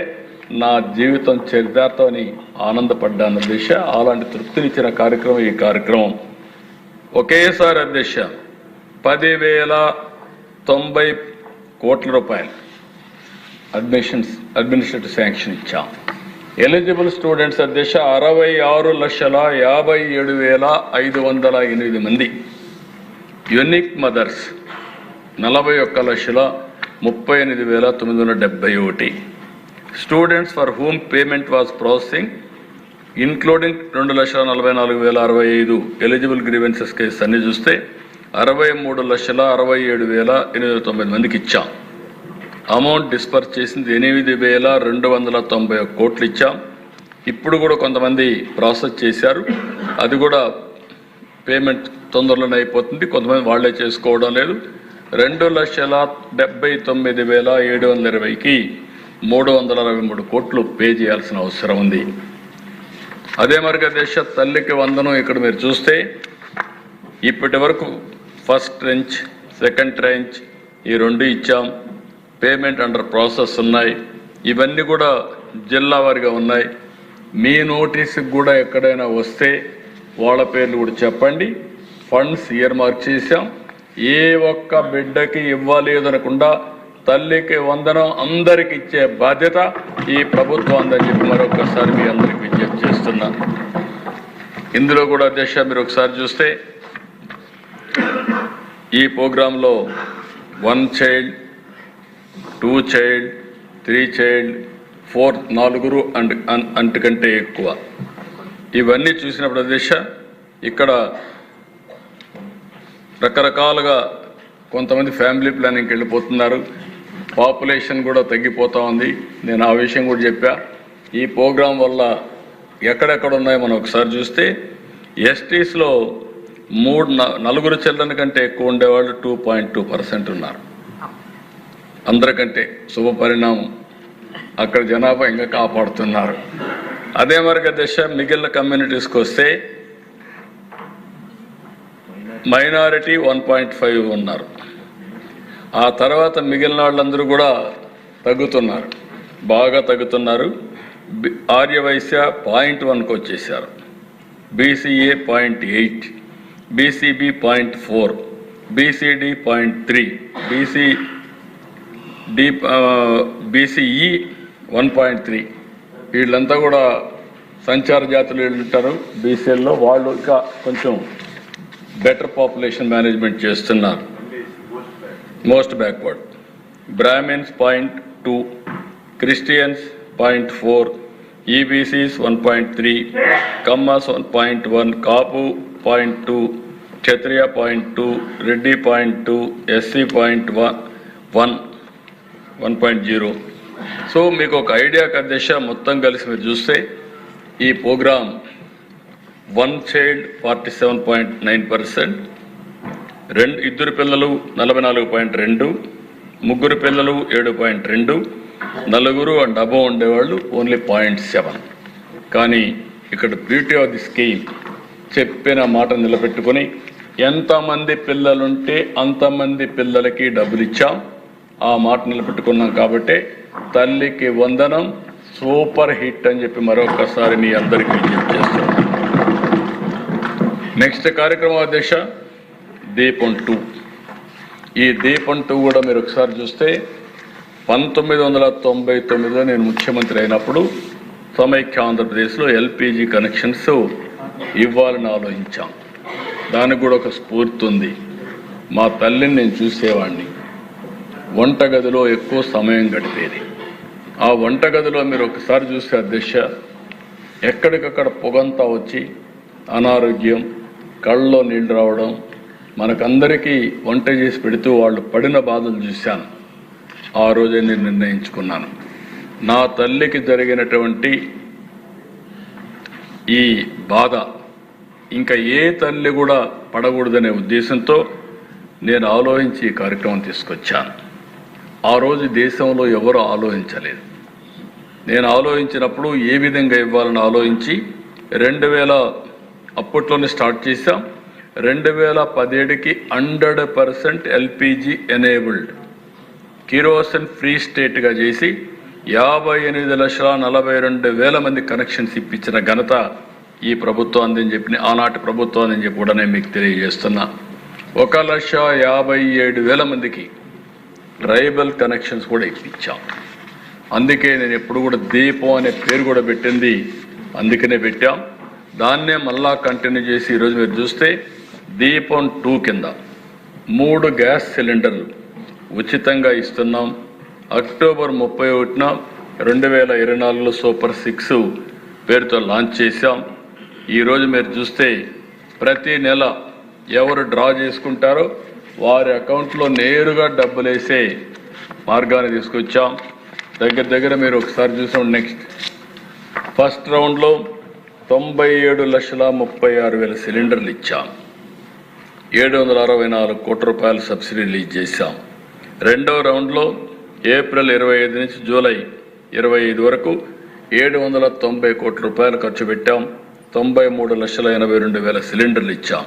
నా జీవితం చరితార్థమని ఆనందపడ్డాను దిశ. అలాంటి తృప్తినిచ్చిన కార్యక్రమం ఈ కార్యక్రమం. ఒకేసారి అధ్యక్ష 10,090 కోట్ల రూపాయలు అడ్మినిస్ట్రేటివ్ శాంక్షన్ ఇచ్చాం. ఎలిజిబుల్ స్టూడెంట్స్ అధ్యక్ష 66,57,508 మంది. Unique mothers 41,38,971. Students for whom payment was processing including 2,44,065 eligible grievances case అన్ని చూస్తే 63,67,809 మందికి ఇచ్చాం. అమౌంట్ డిస్పర్స్ చేసింది 8,291 కోట్లు ఇచ్చాం. ఇప్పుడు కూడా కొంతమంది ప్రాసెస్ చేశారు, అది కూడా పేమెంట్ తొందరలోనే అయిపోతుంది, కొంతమంది వాళ్లే చేసుకోవడం లేదు. 2,79,720కి 363 కోట్లు పే చేయాల్సిన అవసరం ఉంది. అదే మరిగా దేశ తల్లికి వందనం ఇక్కడ మీరు చూస్తే ఇప్పటి వరకు ఫస్ట్ ట్రెంచ్, సెకండ్ ట్రెంచ్ ఈ 2 ఇచ్చాం. పేమెంట్ అండర్ ప్రాసెస్ ఉన్నాయి. ఇవన్నీ కూడా జిల్లా వారిగా ఉన్నాయి. మీ నోటీసుకు కూడా ఎక్కడైనా వస్తే వాళ్ళ పేర్లు కూడా చెప్పండి. ఫండ్స్ ఇయర్ మార్క్ చేశాం. ఏ ఒక్క బిడ్డకి ఇవ్వలేదనకుండా తల్లికి వందనం అందరికి ఇచ్చే బాధ్యత ఈ ప్రభుత్వం అందని చెప్పి మరొకసారి మీ అందరికి విజ్ఞప్తి చేస్తున్నాను. ఇందులో కూడా దేశ మీరు ఒకసారి చూస్తే ఈ ప్రోగ్రాంలో 1 చైల్డ్, 2 చైల్డ్, 3 చైల్డ్, 4 4 అంతకంటే ఎక్కువ ఇవన్నీ చూసినప్పుడు దేశ ఇక్కడ రకరకాలుగా కొంతమంది ఫ్యామిలీ ప్లానింగ్కి వెళ్ళిపోతున్నారు. పాపులేషన్ కూడా తగ్గిపోతూ ఉంది. నేను ఆ విషయం కూడా చెప్పా. ఈ ప్రోగ్రాం వల్ల ఎక్కడెక్కడ ఉన్నాయో మనం ఒకసారి చూస్తే ఎస్టీస్లో 4 చిల్డ్రన్ కంటే ఎక్కువ ఉండేవాళ్ళు 2.2% ఉన్నారు. అందరికంటే శుభ పరిణామం. అక్కడ జనాభా ఇంకా కాపాడుతున్నారు. అదే మరిగా దశ మిగిలిన కమ్యూనిటీస్కి వస్తే మైనారిటీ 1.5 ఉన్నారు. ఆ తర్వాత మిగిలిన వాళ్ళందరూ కూడా తగ్గుతున్నారు, బాగా తగ్గుతున్నారు. ఆర్యవైశ్య 0.1కి వచ్చేసారు, బీసీఏ 0.8, బీసీబీ 0.4, బీసీడీ 0.3, బీసీఈ 1.3. వీళ్ళంతా కూడా సంచార జాతులు ఉంటారు బీసీఎల్లో. వాళ్ళు ఇంకా కొంచెం బెటర్ పాపులేషన్ మేనేజ్మెంట్ చేస్తున్నారు. Most backward. బ్రాహ్మిన్స్ 0.2, క్రిస్టియన్స్ 0.4, ఈబీసీస్ 1.3, కమ్మస్ 1.1, కాపు 0.2, క్షత్రియ 0.2, రెడ్డి 0.2, ఎస్సీ 1.0. సో మీకు ఒక ఐడియా కదేశ మొత్తం కలిసి మీరు చూస్తే ఈ ప్రోగ్రాం 1 చైల్డ్ 47.9%, 2 పిల్లలు 44.2, 3 పిల్లలు 7.2, 4 అండ్ అబవ్ ఉండేవాళ్ళు ఓన్లీ 0.7. కానీ ఇక్కడ బ్యూటీ ఆఫ్ ది స్కీమ్ చెప్పిన మాట నిలబెట్టుకొని ఎంతమంది పిల్లలుంటే అంతమంది పిల్లలకి డబ్బులు ఇచ్చాం. ఆ మాట నిలబెట్టుకున్నాం కాబట్టి తల్లికి వందనం సూపర్ హిట్ అని చెప్పి మరొకసారి మీ అందరికీ విజ్ఞప్తి చేస్తున్నాం. నెక్స్ట్ కార్యక్రమం అధ్యక్ష దీపం 2. ఈ దీపం 2 కూడా మీరు ఒకసారి చూస్తే 1999లో నేను ముఖ్యమంత్రి అయినప్పుడు సమైక్య ఆంధ్రప్రదేశ్లో ఎల్పిజి కనెక్షన్స్ ఇవ్వాలని ఆలోచించాం. దానికి కూడా ఒక స్ఫూర్తి ఉంది. మా తల్లిని నేను చూసేవాడిని, వంటగదిలో ఎక్కువ సమయం గడిపేది. ఆ వంటగదిలో మీరు ఒకసారి చూస్తే అధ్యక్ష ఎక్కడికక్కడ పొగంతా వచ్చి అనారోగ్యం, కళ్ళలో నీళ్ళు రావడం, మనకందరికీ వంట చేసి పెడుతూ వాళ్ళు పడిన బాధలు చూశాను. ఆ రోజే నేను నిర్ణయించుకున్నాను, నా తల్లికి జరిగినటువంటి ఈ బాధ ఇంకా ఏ తల్లి కూడా పడకూడదనే ఉద్దేశంతో నేను ఆలోచించి ఈ కార్యక్రమం తీసుకొచ్చాను. ఆ రోజు దేశంలో ఎవరు ఆలోచించలేదు. నేను ఆలోచించినప్పుడు ఏ విధంగా ఇవ్వాలని ఆలోచించి 2000 అప్పట్లోనే స్టార్ట్ చేశాం. 2017కి 100% ఎల్పిజి ఎనేబుల్డ్, కిరోసిన్ ఫ్రీ స్టేట్గా చేసి 58,42,000 మంది కనెక్షన్స్ ఇప్పించిన ఘనత ఈ ప్రభుత్వం అందని చెప్పి, ఆనాటి ప్రభుత్వం అని చెప్పి కూడా నేను మీకు తెలియజేస్తున్నా. 1,57,000 మందికి ట్రైబల్ కనెక్షన్స్ కూడా ఇప్పించాం. అందుకే నేను ఎప్పుడు కూడా దీపం అనే పేరు కూడా పెట్టింది అందుకనే పెట్టాం. దాన్నే మళ్ళా కంటిన్యూ చేసి ఈరోజు మీరు చూస్తే దీపం 2 కింద 3 గ్యాస్ సిలిండర్లు ఉచితంగా ఇస్తున్నాం. అక్టోబర్ 31న 2024లో సూపర్ 6 పేరుతో లాంచ్ చేశాం. ఈరోజు మీరు చూస్తే ప్రతి నెల ఎవరు డ్రా చేసుకుంటారో వారి అకౌంట్లో నేరుగా డబ్బులు వేసే మార్గాన్ని తీసుకొచ్చాం. దగ్గర మీరు ఒకసారి చూసాం. నెక్స్ట్ ఫస్ట్ రౌండ్లో 97,36,000 సిలిండర్లు ఇచ్చాం. 764 కోట్ల రూపాయల సబ్సిడీ రిలీజ్ చేశాం. రెండో రౌండ్లో ఏప్రిల్ 25 నుంచి జూలై 25 వరకు 790 కోట్ల రూపాయలు ఖర్చు పెట్టాం. 93,82,000 సిలిండర్లు ఇచ్చాం.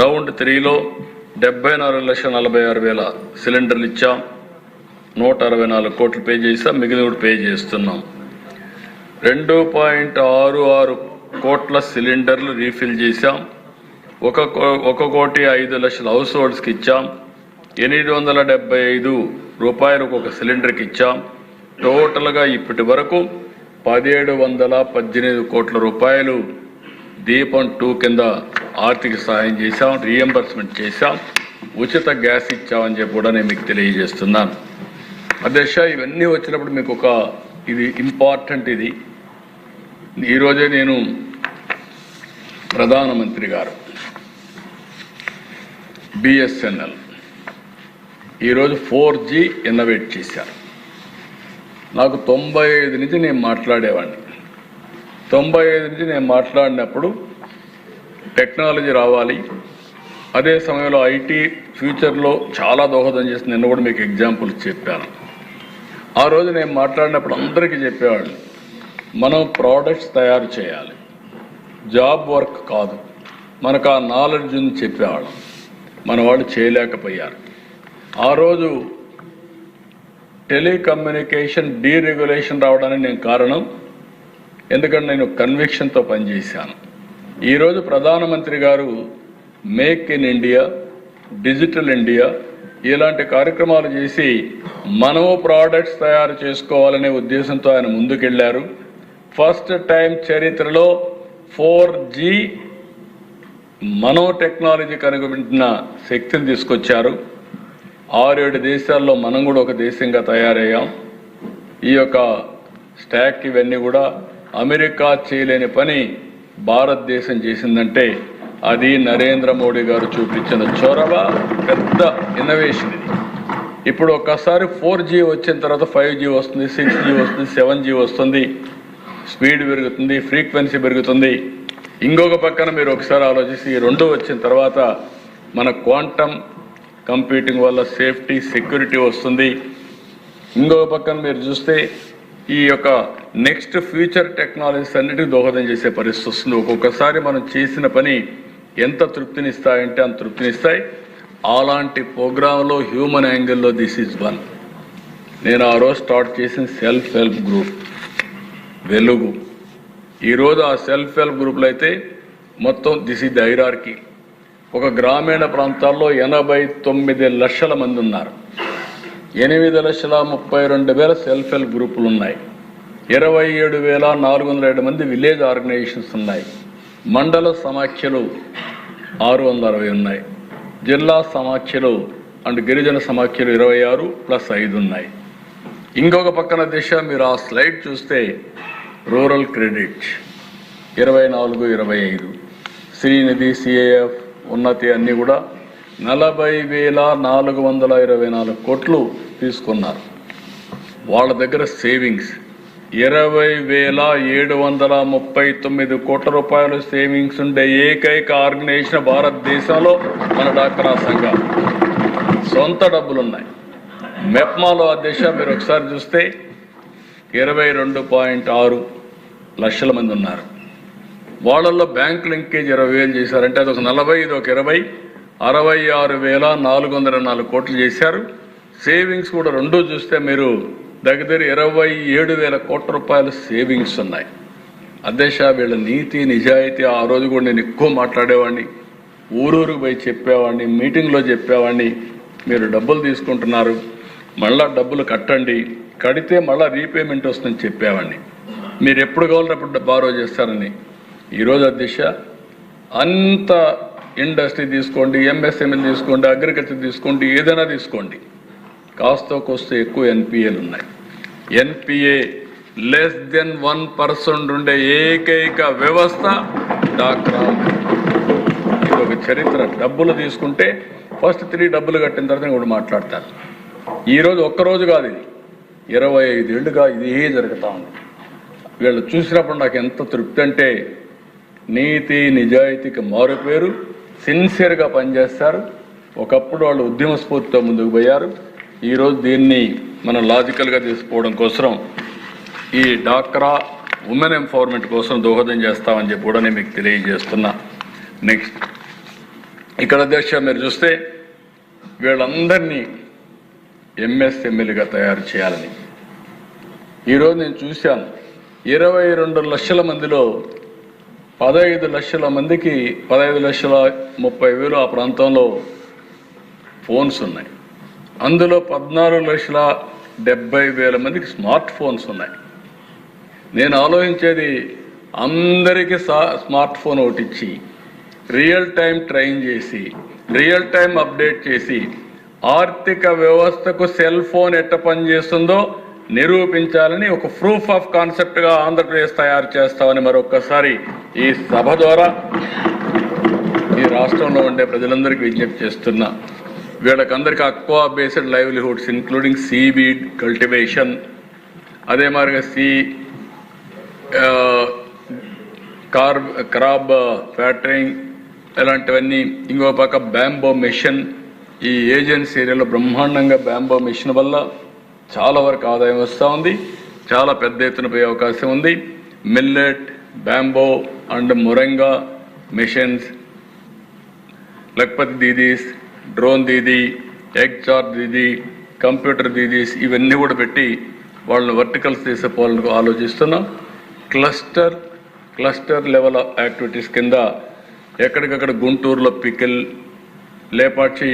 రౌండ్ 3లో 74,46,000 సిలిండర్లు ఇచ్చాం. 164 కోట్లు పే చేసాం. మిగిలిన కూడా పే చేస్తున్నాం. 2.66 కోట్ల సిలిండర్లు రీఫిల్ చేశాం. 1,05,00,000 హౌస్ హోల్డ్స్కి ఇచ్చాం. 875 రూపాయలు ఒక్కొక్క సిలిండర్కి ఇచ్చాం. టోటల్గా ఇప్పటి వరకు 1,718 కోట్ల రూపాయలు దీపం 2 కింద ఆర్థిక సహాయం చేశాం, రీఎంబర్స్మెంట్ చేశాం, ఉచిత గ్యాస్ ఇచ్చామని చెప్పి కూడా నేను మీకు తెలియజేస్తున్నాను. అధ్యక్ష, ఇవన్నీ వచ్చినప్పుడు మీకు ఇది ఇంపార్టెంట్. ఇది ఈరోజే నేను ప్రధానమంత్రి గారు బిఎస్ఎన్ఎల్ ఈరోజు 4G ఇన్నోవేట్ చేశారు. నాకు 95 నుంచి నేను మాట్లాడేవాడిని. 95 నుంచి నేను మాట్లాడినప్పుడు టెక్నాలజీ రావాలి, అదే సమయంలో ఐటీ ఫ్యూచర్లో చాలా దోహదం చేస్తుంది. నిన్న కూడా మీకు ఎగ్జాంపుల్ చెప్పాను. ఆ రోజు నేను మాట్లాడినప్పుడు అందరికీ చెప్పేవాళ్ళు, మనం ప్రోడక్ట్స్ తయారు చేయాలి, జాబ్ వర్క్ కాదు. మనకు ఆ నాలెడ్జ్ ఉంది చెప్పేవాళ్ళం. మన వాళ్ళు చేయలేకపోయారు. ఆ రోజు టెలికమ్యూనికేషన్ డీరెగ్యులేషన్ రావడానికి నేను కారణం, ఎందుకంటే నేను కన్విక్షన్తో పనిచేశాను. ఈరోజు ప్రధానమంత్రి గారు make in India, digital India ఇలాంటి కార్యక్రమాలు చేసి మనము ప్రోడక్ట్స్ తయారు చేసుకోవాలనే ఉద్దేశంతో ఆయన ముందుకెళ్లారు. ఫస్ట్ టైం చరిత్రలో 4G మనో టెక్నాలజీ కనుగొంటున్న శక్తిని తీసుకొచ్చారు. 6-7 దేశాల్లో మనం కూడా ఒక దేశంగా తయారయ్యాం. ఈ యొక్క స్టాక్ ఇవన్నీ కూడా అమెరికా చేయలేని పని భారతదేశం చేసిందంటే అది నరేంద్ర మోడీ గారు చూపించిన చొరవ, పెద్ద ఇన్నోవేషన్ ఇది. ఇప్పుడు ఒక్కసారి 4G వచ్చిన తర్వాత 5G వస్తుంది, 6G వస్తుంది, 7G వస్తుంది, స్పీడ్ పెరుగుతుంది, ఫ్రీక్వెన్సీ పెరుగుతుంది. ఇంకొక పక్కన మీరు ఒకసారి ఆలోచిస్తే ఈ రెండు వచ్చిన తర్వాత మన క్వాంటమ్ కంప్యూటింగ్ వల్ల సేఫ్టీ, సెక్యూరిటీ వస్తుంది. ఇంకొక పక్కన మీరు చూస్తే ఈ యొక్క నెక్స్ట్ ఫ్యూచర్ టెక్నాలజీస్ అన్నిటికీ దోహదం చేసే పరిస్థితి వస్తుంది. ఒక్కొక్కసారి మనం చేసిన పని ఎంత తృప్తినిస్తాయంటే అంత తృప్తినిస్తాయి. అలాంటి ప్రోగ్రాంలో హ్యూమన్ యాంగిల్లో దిస్ ఈజ్ వన్. నేను ఆ రోజు స్టార్ట్ చేసిన సెల్ఫ్ హెల్ప్ గ్రూప్ వెలుగు. ఈరోజు ఆ సెల్ఫ్ హెల్ప్ గ్రూప్లో అయితే మొత్తం దిస్ ఈజ్ ది హైరార్కీ. ఒక గ్రామీణ ప్రాంతాల్లో 89 లక్షల మంది ఉన్నారు. 8,32,000 సెల్ఫ్ హెల్ప్ గ్రూపులు ఉన్నాయి. 27,407 మంది విలేజ్ ఆర్గనైజేషన్స్ ఉన్నాయి. మండల సమాఖ్యలు 660 ఉన్నాయి. జిల్లా సమాఖ్యలు అండ్ గిరిజన సమాఖ్యలు 26 + 5 ఉన్నాయి. ఇంకొక పక్కన దిశ మీరు ఆ స్లైడ్ చూస్తే రూరల్ క్రెడిట్ 24, 25, శ్రీనిధి, CAF, ఉన్నతి అన్నీ కూడా 40,424 కోట్లు తీసుకున్నారు. వాళ్ళ దగ్గర సేవింగ్స్ 20,739 కోట్ల రూపాయలు సేవింగ్స్ ఉండే ఏకైక ఆర్గనైజేషన్ భారతదేశంలో మన డాక్రా సంఘం. సొంత డబ్బులున్నాయి. మెప్మాలో అధ్యక్ష మీరు ఒకసారి చూస్తే 22.6 లక్షల మంది ఉన్నారు. వాళ్ళల్లో బ్యాంక్ లింకేజ్ 20,000 చేశారంటే అదొక 40, ఇదొక 20, 66,404 కోట్లు చేశారు. సేవింగ్స్ కూడా రెండు చూస్తే మీరు దగ్గర 27,000 కోట్ల రూపాయలు సేవింగ్స్ ఉన్నాయి. అధ్యక్ష వీళ్ళ నీతి నిజాయితీ ఆ రోజు కూడా నేను ఎక్కువ మాట్లాడేవాడిని, ఊరూరుకు పోయి చెప్పేవాడిని, మీటింగ్లో చెప్పేవాడిని. మీరు డబ్బులు తీసుకుంటున్నారు, మళ్ళా డబ్బులు కట్టండి, కడితే మళ్ళీ రీపేమెంట్ వస్తుందని చెప్పేవాడిని. మీరు ఎప్పుడు కావాలంటే అప్పుడు బారో చేస్తారని. ఈరోజు అధ్యక్ష అంత ఇండస్ట్రీ తీసుకోండి, MSME తీసుకోండి, అగ్రికల్చర్ తీసుకోండి, ఏదైనా తీసుకోండి, కాస్త కోస్త ఎక్కువ NPAలు ఉన్నాయి. NPA less than 1% ఉండే ఏకైక వ్యవస్థ డాక్రా. ఇది ఒక చరిత్ర. డబ్బులు తీసుకుంటే ఫస్ట్ 3 డబ్బులు కట్టిన తర్వాత కూడా మాట్లాడతారు. ఈరోజు ఒక్కరోజు కాదు, ఇది 25 ఏళ్ళుగా ఇదే జరుగుతూ ఉంది. వీళ్ళు చూసినప్పుడు నాకు ఎంత తృప్తి అంటే నీతి నిజాయితీకి మారుపేరు, సిన్సియర్గా పనిచేస్తారు. ఒకప్పుడు వాళ్ళు ఉద్యమ స్ఫూర్తితో ముందుకు పోయారు. ఈరోజు దీన్ని మనం లాజికల్గా తీసుకోవడం కోసం ఈ డాక్రా ఉమెన్ ఎంపవర్మెంట్ కోసం దోహదం చేస్తామని చెప్పి కూడా నేను మీకు తెలియజేస్తున్నా. నెక్స్ట్ ఇక్కడ అధ్యక్ష మీరు చూస్తే వీళ్ళందరినీ ఎంఎస్ఎంఎల్గా తయారు చేయాలని ఈరోజు నేను చూశాను. 22 లక్షల మందిలో 15 లక్షల మందికి 15,30,000 ఆ ప్రాంతంలో ఫోన్స్ ఉన్నాయి. అందులో 14,70,000 మందికి స్మార్ట్ ఫోన్స్ ఉన్నాయి. నేను ఆలోచించేది అందరికీ స్మార్ట్ ఫోన్ ఒకటి ఇచ్చి రియల్ టైం ట్రైన్ చేసి రియల్ టైం అప్డేట్ చేసి ఆర్థిక వ్యవస్థకు సెల్ ఫోన్ ఎట్ట పనిచేస్తుందో నిరూపించాలని ఒక ప్రూఫ్ ఆఫ్ కాన్సెప్ట్గా ఆంధ్రప్రదేశ్ తయారు చేస్తామని మరొక్కసారి ఈ సభ ద్వారా ఈ రాష్ట్రంలో ఉండే ప్రజలందరికీ విజ్ఞప్తి చేస్తున్నా. వీళ్ళకందరికీ aqua based livelihoods including seaweed cultivation, అదే మాదిరిగా క్రాబ్ ఫ్యాక్టరింగ్ ఇలాంటివన్నీ. ఇంకో పక్క బ్యాంబో మిషన్, ఈ ఏజెన్సీ ఏరియాలో బ్రహ్మాండంగా బ్యాంబో మిషన్ వల్ల చాలా వరకు ఆదాయం వస్తూ ఉంది. చాలా పెద్ద ఎత్తున పోయే అవకాశం ఉంది. Millet, bamboo and moringa missions, Lakhpati దీదీస్, drone Didi, egg charge Didi, computer దీదీస్ ఇవన్నీ కూడా పెట్టి వాళ్ళని వర్టికల్స్ తీసుకోవాలని ఆలోచిస్తున్నాం. క్లస్టర్ లెవెల్ యాక్టివిటీస్ కింద ఎక్కడికక్కడ గుంటూరులో pickle, Lepakshi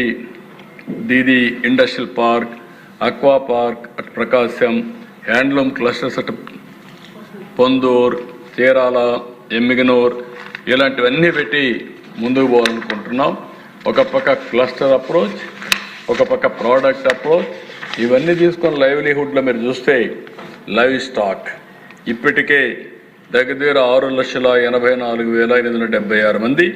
Didi industrial park, aqua park అటు ప్రకాశం, హ్యాండ్లూమ్ క్లస్టర్స్ అటు పొందూరు, చీరాల, ఎమ్మిగనూర్ ఇలాంటివన్నీ పెట్టి ముందుకు పోవాలనుకుంటున్నాం. ఒక పక్క క్లస్టర్ అప్రోచ్, ఒక పక్క ప్రోడక్ట్ అప్రోచ్, ఇవన్నీ తీసుకొని లైవ్లీహుడ్లో మీరు చూస్తే లైవ్ స్టాక్ ఇప్పటికే దగ్గర 6,84,876 మంది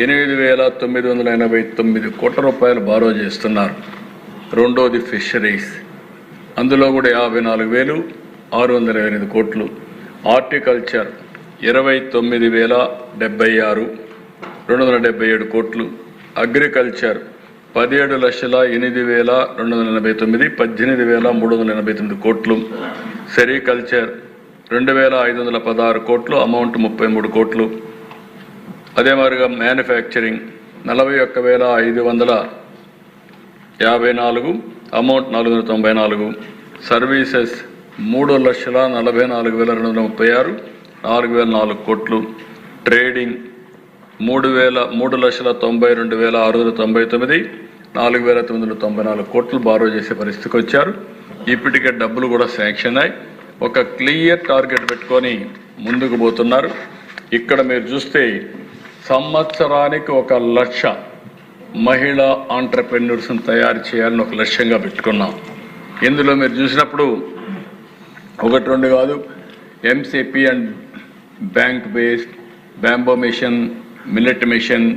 8,989 కోట్ల రూపాయలు బారో చేస్తున్నారు. రెండోది ఫిషరీస్, అందులో కూడా 54,628 కోట్లు. హార్టికల్చర్ 29,076 277 కోట్లు. అగ్రికల్చర్ 17,08,289 18,389 కోట్లు. సెరికల్చర్ 2,516 కోట్లు, అమౌంట్ 33 కోట్లు. అదే మాదిరిగా మ్యానుఫ్యాక్చరింగ్ 41,554, అమౌంట్ 494. సర్వీసెస్ 3,44,236 4,004 కోట్లు. ట్రేడింగ్ 3,92,699 4,994 కోట్లు బారో చేసే పరిస్థితికి వచ్చారు. ఇప్పటికే డబ్బులు కూడా శాంక్షన్ అయ్యి ఒక క్లియర్ టార్గెట్ పెట్టుకొని ముందుకు పోతున్నారు. ఇక్కడ మీరు చూస్తే సంవత్సరానికి 1,00,000 మహిళా ఆంటర్ప్రెన్యూర్స్ని తయారు చేయాలని ఒక లక్ష్యంగా పెట్టుకున్నాం. ఇందులో మీరు చూసినప్పుడు 1-2 కాదు, MCP and bank based, bamboo mission, millet mission,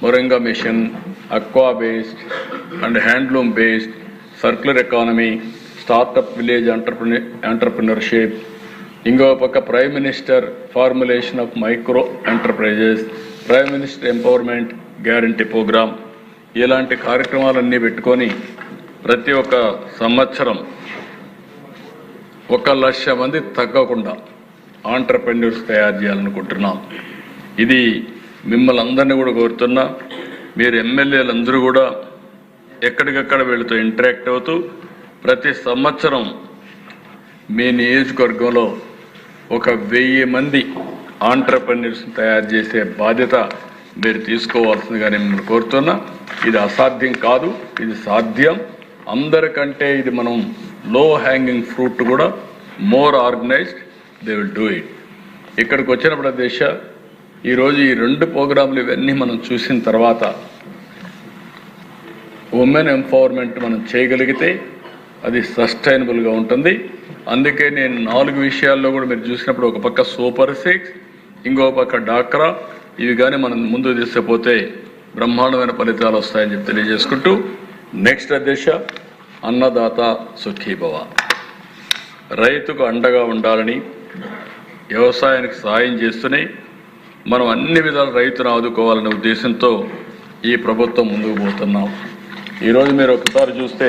moringa mission, aqua based and handloom based, circular economy, startup village entrepreneurship. ఇంకో పక్క prime minister formulation of micro enterprises, prime minister empowerment guarantee programme, ఇలాంటి కార్యక్రమాలన్నీ పెట్టుకొని ప్రతి ఒక్క సంవత్సరం 1,00,000 మంది తగ్గకుండా ఆంటర్ప్రెన్యూర్స్ తయారు చేయాలనుకుంటున్నాం. ఇది మిమ్మల్ని అందరినీ కూడా కోరుతున్నా. మీరు ఎమ్మెల్యేలందరూ కూడా ఎక్కడికక్కడ వీళ్ళతో ఇంటరాక్ట్ అవుతూ ప్రతి సంవత్సరం మీ నియోజకవర్గంలో 1,000 మంది ఆంటర్ప్రెన్యూర్స్ని తయారు చేసే బాధ్యత మీరు తీసుకోవాల్సిందిగా నేను మిమ్మల్ని కోరుతున్నా. ఇది అసాధ్యం కాదు, ఇది సాధ్యం. అందరికంటే ఇది మనం లో హ్యాంగింగ్ ఫ్రూట్ కూడా more organised, they will do it. ఇక్కడికి వచ్చినప్పుడు దేశ ఈరోజు ఈ 2 ప్రోగ్రాంలు ఇవన్నీ మనం చూసిన తర్వాత ఉమెన్ ఎంపవర్మెంట్ మనం చేయగలిగితే అది సస్టైనబుల్గా ఉంటుంది. అందుకే నేను 4 విషయాల్లో కూడా మీరు చూసినప్పుడు ఒక పక్క సూపర్ 6, ఇంకో పక్క డాక్రా, ఇవి కానీ మనం ముందు తీసుకుపోతే బ్రహ్మాండమైన ఫలితాలు వస్తాయని చెప్పి తెలియజేసుకుంటూ నెక్స్ట్ అధ్యక్ష, అన్నదాత సుఖీభవ, రైతుకు అండగా ఉండాలని, వ్యవసాయానికి సాయం చేస్తూనే మనం అన్ని విధాల రైతును ఆదుకోవాలనే ఉద్దేశంతో ఈ ప్రభుత్వం ముందుకు పోతున్నాం. ఈరోజు మీరు ఒకసారి చూస్తే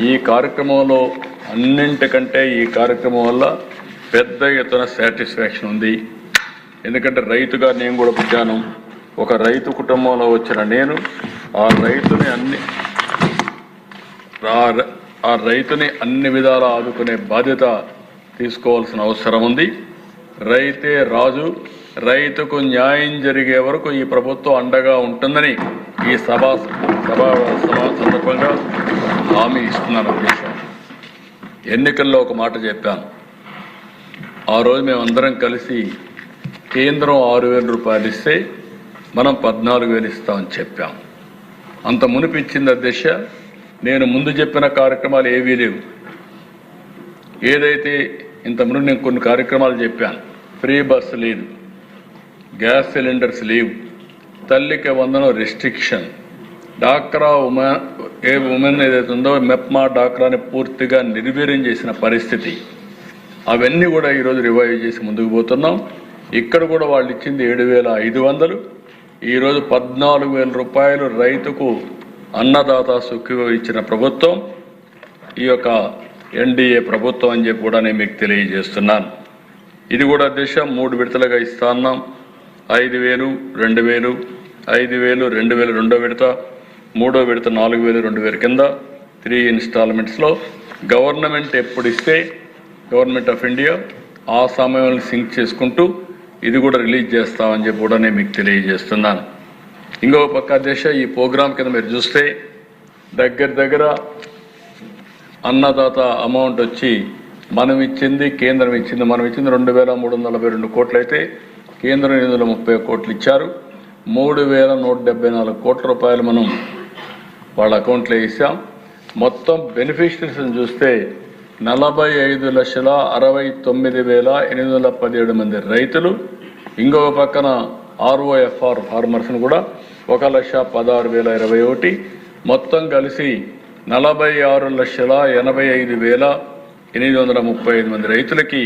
ఈ కార్యక్రమంలో అన్నింటికంటే ఈ కార్యక్రమం వల్ల పెద్ద ఎత్తున సాటిస్ఫాక్షన్ ఉంది. ఎందుకంటే రైతుగా నేను కూడా పుట్టాను. ఒక రైతు కుటుంబంలో వచ్చిన నేను ఆ రైతుని అన్ని విధాలా ఆదుకునే బాధ్యత తీసుకోవాల్సిన అవసరం ఉంది. రైతే రాజు, రైతుకు న్యాయం జరిగే వరకు ఈ ప్రభుత్వం అండగా ఉంటుందని ఈ సభా సందర్భంగా హామీ ఇస్తున్నాను. అధ్యక్ష, ఎన్నికల్లో ఒక మాట చెప్పాను. ఆ రోజు మేమందరం కలిసి కేంద్రం 6,000 రూపాయలు ఇస్తే మనం 14,000 ఇస్తామని చెప్పాం. అంత మునిపించింది అధ్యక్ష. నేను ముందు చెప్పిన కార్యక్రమాలు ఏవీ లేవు. ఏదైతే ఇంతకుముందు నేను కొన్ని కార్యక్రమాలు చెప్పాను, ఫ్రీ బస్ లేదు, గ్యాస్ సిలిండర్స్ లేవు, తల్లికి వందనం రెస్ట్రిక్షన్, డాక్రా ఉమెన్ ఏదైతే ఉందో మెప్మా డాక్రాని పూర్తిగా నిర్వీర్యం చేసిన పరిస్థితి, అవన్నీ కూడా ఈరోజు రివైవ్ చేసి ముందుకు పోతున్నాం. ఇక్కడ కూడా వాళ్ళు ఇచ్చింది 7,500, ఈరోజు 14,000 రూపాయలు రైతుకు అన్నదాత సుఖీభవ ఇచ్చిన ప్రభుత్వం ఈ యొక్క ఎన్డీఏ ప్రభుత్వం అని చెప్పి కూడా నేను మీకు తెలియజేస్తున్నాను. ఇది కూడా అధ్యక్ష 3 విడతలుగా ఇస్తా ఉన్నాం. 5,000, 2,000, 5,000, 2,000 రెండో విడత, మూడో విడత 4,000, 2,000 కింద 3 ఇన్స్టాల్మెంట్స్లో గవర్నమెంట్ ఎప్పుడు ఇస్తే గవర్నమెంట్ ఆఫ్ ఇండియా ఆ సమయంలో సింక్ చేసుకుంటూ ఇది కూడా రిలీజ్ చేస్తామని చెప్పి కూడా నేను మీకు తెలియజేస్తున్నాను. ఇంకొక పక్క అధ్యక్ష, ఈ ప్రోగ్రాం కింద మీరు చూస్తే దగ్గర అన్నదాత అమౌంట్ వచ్చి మనం ఇచ్చింది కేంద్రం ఇచ్చింది. మనం ఇచ్చింది 2,342 కోట్లు అయితే కేంద్రం 830 కోట్లు ఇచ్చారు. 3,174 కోట్ల రూపాయలు మనం వాళ్ళ అకౌంట్లో ఇస్తాం. మొత్తం బెనిఫిషరీస్ని చూస్తే 45,69,817 మంది రైతులు, ఇంకొక పక్కన ROFR ఫార్మర్స్ని కూడా 1,16,021, మొత్తం కలిసి 46,85,835 మంది రైతులకి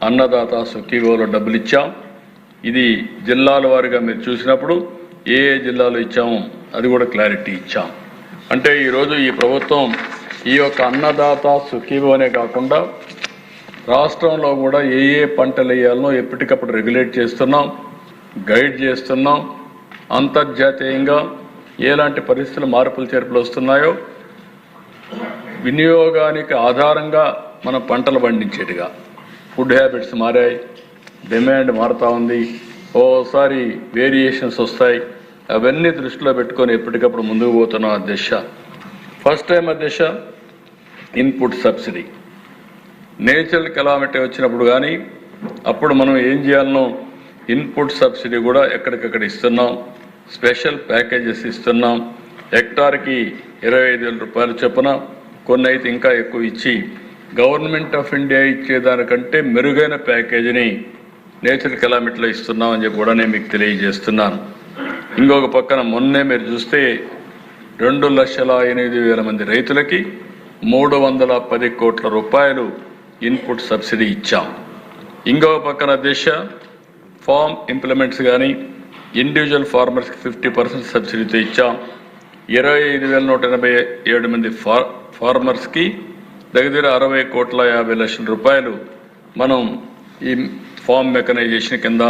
అన్నదాత సుఖీభవలో డబ్బులు ఇచ్చాం. ఇది జిల్లాల వారీగా మీరు చూసినప్పుడు ఏ జిల్లాలో ఇచ్చామో అది కూడా క్లారిటీ ఇచ్చాం. అంటే ఈరోజు ఈ ప్రభుత్వం ఈ యొక్క అన్నదాత సుఖీభవనే కాకుండా రాష్ట్రంలో కూడా ఏ పంటలు వేయాలనో ఎప్పటికప్పుడు రెగ్యులేట్ చేస్తున్నాం, గైడ్ చేస్తున్నాం. అంతర్జాతీయంగా ఎలాంటి పరిస్థితులు మార్పులు చేర్పులు వస్తున్నాయో వినియోగానికి ఆధారంగా మనం పంటలు పండించేట్టుగా ఫుడ్ హ్యాబిట్స్ మారాయి, డిమాండ్ మారుతూ ఉంది, ఓసారి వేరియేషన్స్ వస్తాయి. అవన్నీ దృష్టిలో పెట్టుకొని ఎప్పటికప్పుడు ముందుకు పోతున్నాం అధ్యక్ష. ఫస్ట్ టైం అధ్యక్ష ఇన్పుట్ సబ్సిడీ నేచురల్ కెలామిటీ వచ్చినప్పుడు కానీ అప్పుడు మనం ఏం చేయాలనో ఇన్పుట్ సబ్సిడీ కూడా ఎక్కడికక్కడ ఇస్తున్నాం. స్పెషల్ ప్యాకేజెస్ ఇస్తున్నాం. హెక్టార్కి 25,000 రూపాయలు చొప్పున, కొన్ని అయితే ఇంకా ఎక్కువ ఇచ్చి గవర్నమెంట్ ఆఫ్ ఇండియా ఇచ్చేదానికంటే మెరుగైన ప్యాకేజీని నేచురల్ కెలామిటీలో ఇస్తున్నాం అని చెప్పి కూడా నేను మీకు తెలియజేస్తున్నాను. ఇంకొక పక్కన మొన్నే మీరు చూస్తే 2,08,000 మంది రైతులకి 310 కోట్ల రూపాయలు ఇన్పుట్ సబ్సిడీ ఇచ్చాం. ఇంకొక పక్కన దేశ ఫార్మ్ ఇంప్లిమెంట్స్ కానీ ఇండివిజువల్ ఫార్మర్స్కి 50% సబ్సిడీతో ఇచ్చాం. 25,187 మంది ఫార్మర్స్కి దగ్గర 60,50,00,000 రూపాయలు మనం ఈ ఫార్మ్ మెకనైజేషన్ కింద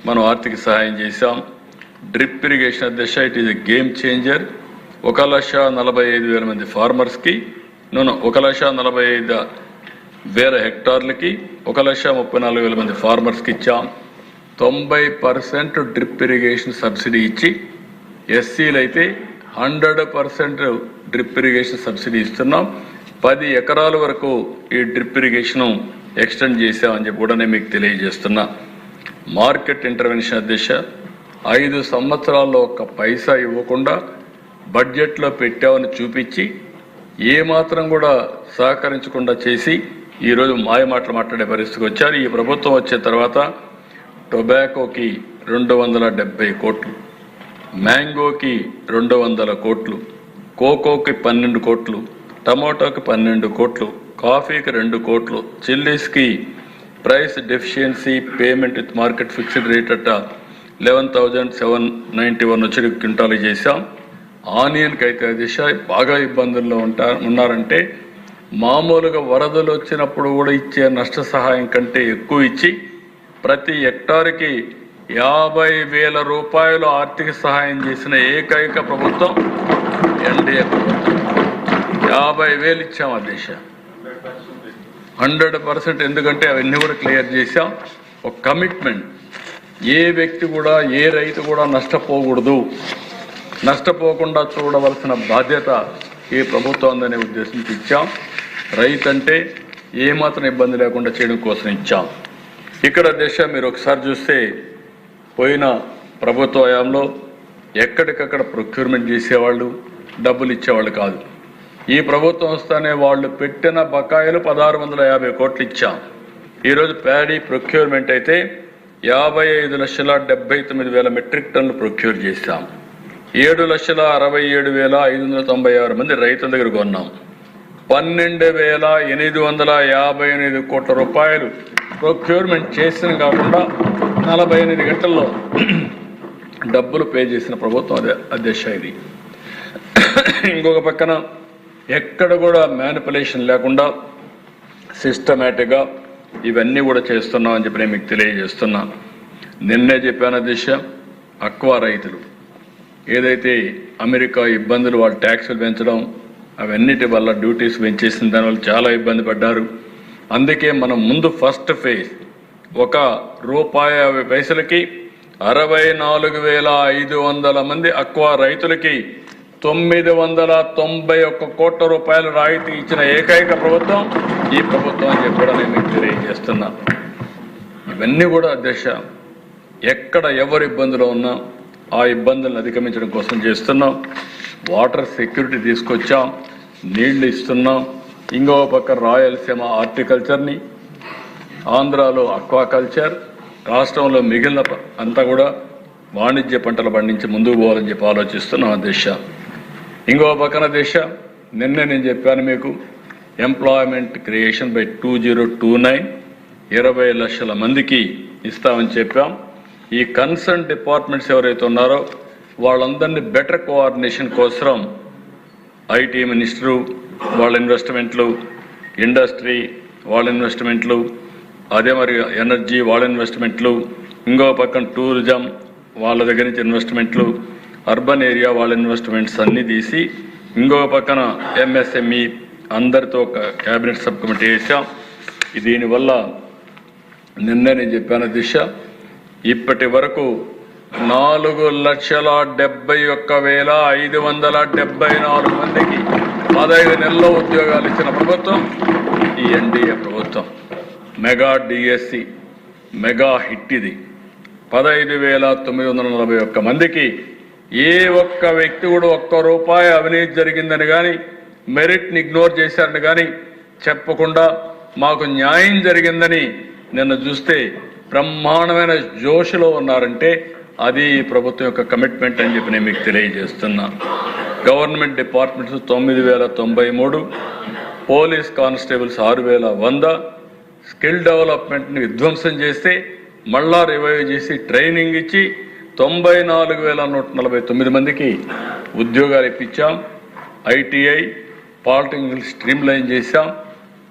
మనం ఆర్థిక సహాయం చేశాం. డ్రిప్ ఇరిగేషన్ అధ్యక్ష it is a game changer. 1,45,000 మంది ఫార్మర్స్కి 1,45,000 హెక్టార్లకి 1,34,000 మంది ఫార్మర్స్కి ఇచ్చాం. 90% డ్రిప్ ఇరిగేషన్ సబ్సిడీ ఇచ్చి ఎస్సీలు అయితే 100% డ్రిప్ ఇరిగేషన్ సబ్సిడీ ఇస్తున్నాం. 10 ఎకరాల వరకు ఈ డ్రిప్ ఇరిగేషను ఎక్స్టెండ్ చేసామని చెప్పి కూడా నేను మీకు తెలియజేస్తున్నా. మార్కెట్ ఇంటర్వెన్షన్ అధ్యక్ష 5 సంవత్సరాల్లో ఒక్క పైసా ఇవ్వకుండా బడ్జెట్లో పెట్టామని చూపించి ఏమాత్రం కూడా సహకరించకుండా చేసి ఈరోజు మాయమాటలు మాట్లాడే పరిస్థితికి వచ్చారు. ఈ ప్రభుత్వం వచ్చే తర్వాత టొబాకోకి 270 కోట్లు, మ్యాంగోకి 200 కోట్లు, కోకోకి 12 కోట్లు, టమాటోకి 12 కోట్లు, కాఫీకి 2 కోట్లు, చిల్లీస్కి price deficiency payment with market fixed rate అట్ట 11,791 వచ్చి క్వింటాలు చేశాం. ఆనియన్కి అయితే దిశ బాగా ఇబ్బందుల్లో ఉన్నారంటే మామూలుగా వరదలు వచ్చినప్పుడు కూడా ఇచ్చే నష్ట సహాయం కంటే ఎక్కువ ఇచ్చి ప్రతి హెక్టార్కి 50,000 రూపాయలు ఆర్థిక సహాయం చేసిన ఏకైక ప్రభుత్వం ఎన్డీఏ ప్రభుత్వం. 50,000 ఇచ్చాం అధ్యక్ష, 100%. ఎందుకంటే అవన్నీ కూడా క్లియర్ చేశాం. ఒక కమిట్మెంట్, ఏ వ్యక్తి కూడా ఏ రైతు కూడా నష్టపోకూడదు, నష్టపోకుండా చూడవలసిన బాధ్యత ఈ ప్రభుత్వం ఉందనే ఉద్దేశంతో ఇచ్చాం. రైతు అంటే ఏమాత్రం ఇబ్బంది లేకుండా చేయడం కోసం ఇచ్చాం. ఇక్కడ దేశ మీరు ఒకసారి చూస్తే పోయిన ప్రభుత్వ హయాంలో ఎక్కడికక్కడ ప్రొక్యూర్మెంట్ చేసేవాళ్ళు, డబ్బులు ఇచ్చేవాళ్ళు కాదు. ఈ ప్రభుత్వం వస్తానే వాళ్ళు పెట్టిన బకాయిలు 1,650 కోట్లు ఇచ్చాం. ఈరోజు ప్యాడీ ప్రొక్యూర్మెంట్ అయితే 55,79,000 మెట్రిక్ టన్నులు ప్రొక్యూర్ చేశాం. 7,67,596 మంది రైతుల దగ్గర కొన్నాం. 12,858 కోట్ల రూపాయలు ప్రొక్యూర్మెంట్ చేసిన కాకుండా 48 గంటల్లో డబ్బులు పే చేసిన ప్రభుత్వం అధ్యక్ష ఇది. ఇంకొక పక్కన ఎక్కడ కూడా మ్యానిపులేషన్ లేకుండా సిస్టమేటిక్గా ఇవన్నీ కూడా చేస్తున్నాం అని చెప్పి నేను మీకు తెలియజేస్తున్నా. నిన్నే చెప్పాను అధ్యక్ష, అక్వా రైతులు ఏదైతే అమెరికా ఇబ్బందులు, వాళ్ళు ట్యాక్సులు పెంచడం అవన్నిటి వల్ల డ్యూటీస్ పెంచేసిన దానివల్ల చాలా ఇబ్బంది పడ్డారు. అందుకే మనం ముందు ఫస్ట్ ఫేజ్ ₹1.50కి 64,500 మంది అక్వా రైతులకి 991 కోట్ల రూపాయలు రాయితీ ఇచ్చిన ఏకైక ప్రభుత్వం ఈ ప్రభుత్వం అని చెప్పడం నేను మీకు తెలియజేస్తున్నా. ఇవన్నీ కూడా అధ్యక్ష ఎక్కడ ఎవరు ఇబ్బందులు ఉన్నా ఆ ఇబ్బందులను అధిగమించడం కోసం చేస్తున్నాం. వాటర్ సెక్యూరిటీ తీసుకొచ్చాం, నీళ్లు ఇస్తున్నాం. ఇంకో పక్క రాయలసీమ హార్టికల్చర్ని, ఆంధ్రాలో అక్వాకల్చర్, రాష్ట్రంలో మిగిలిన అంతా కూడా వాణిజ్య పంటలు పండించి ముందుకు పోవాలని చెప్పి ఆలోచిస్తున్నాం అధ్యక్ష. ఇంకో పక్కన దేశ నిన్నే నేను చెప్పాను మీకు, ఎంప్లాయ్మెంట్ క్రియేషన్ బై 2029 20 లక్షల మందికి ఇస్తామని చెప్పాం. ఈ కన్సర్న్ డిపార్ట్మెంట్స్ ఎవరైతే ఉన్నారో వాళ్ళందరినీ బెటర్ కోఆర్డినేషన్ కోసం ఐటీ మినిస్టరు వాళ్ళ ఇన్వెస్ట్మెంట్లు, ఇండస్ట్రీ వాళ్ళ ఇన్వెస్ట్మెంట్లు, అదే మరి ఎనర్జీ వాళ్ళ ఇన్వెస్ట్మెంట్లు, ఇంకో పక్కన టూరిజం వాళ్ళ దగ్గర నుంచి ఇన్వెస్ట్మెంట్లు, అర్బన్ ఏరియా వాళ్ళ ఇన్వెస్ట్మెంట్స్ అన్నీ తీసి ఇంకో పక్కన ఎంఎస్ఎంఈ అందరితో ఒక క్యాబినెట్ సబ్ కమిటీ వేసాం. దీనివల్ల నిన్నే నేను చెప్పాను దిశ, ఇప్పటి వరకు 4,71,574 మందికి 15 నెలల్లో ఉద్యోగాలు ఇచ్చిన ప్రభుత్వం ఈ ఎన్డీఏ ప్రభుత్వం. మెగా డిఎస్సి మెగా హిట్ ఇది. 15,941 మందికి ఏ ఒక్క వ్యక్తి కూడా ₹1 అవినీతి జరిగిందని కానీ, మెరిట్ని ఇగ్నోర్ చేశారని కానీ చెప్పకుండా మాకు న్యాయం జరిగిందని నిన్న చూస్తే బ్రహ్మాండమైన జోష్లో ఉన్నారంటే అది ప్రభుత్వం యొక్క కమిట్మెంట్ అని చెప్పి నేను మీకు తెలియజేస్తున్నా. Government departments 9,093, police constables 6,100, skill డెవలప్మెంట్ని విధ్వంసం చేస్తే మళ్ళా రివైవ్ చేసి ట్రైనింగ్ ఇచ్చి 94,149 మందికి ఉద్యోగాలు ఇప్పించాం. ఐటీఐ పాలిటెక్నికల్ స్ట్రీమ్ లైన్ చేశాం.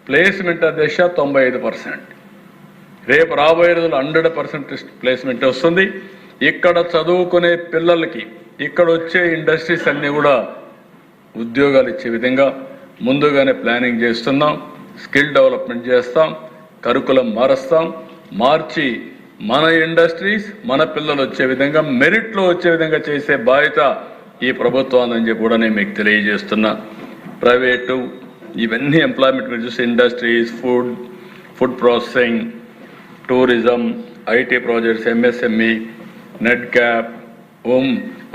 ప్లేస్మెంట్ అధ్యక్ష 95%. రేపు రాబోయే రోజులు 100% ప్లేస్మెంట్ వస్తుంది. ఇక్కడ చదువుకునే పిల్లలకి ఇక్కడ వచ్చే ఇండస్ట్రీస్ అన్నీ కూడా ఉద్యోగాలు ఇచ్చే విధంగా ముందుగానే ప్లానింగ్ చేస్తున్నాం. స్కిల్ డెవలప్మెంట్ చేస్తాం, కరికులం మారుస్తాం, మార్చి మన ఇండస్ట్రీస్ మన పిల్లలు వచ్చే విధంగా మెరిట్లో వచ్చే విధంగా చేసే బాధ్యత ఈ ప్రభుత్వం అని చెప్పి కూడా నేను మీకు తెలియజేస్తున్నా. ప్రైవేటు ఇవన్నీ ఎంప్లాయ్మెంట్ మీరు చూస్తే industries, food processing, tourism, IT projects, MSME, net cap,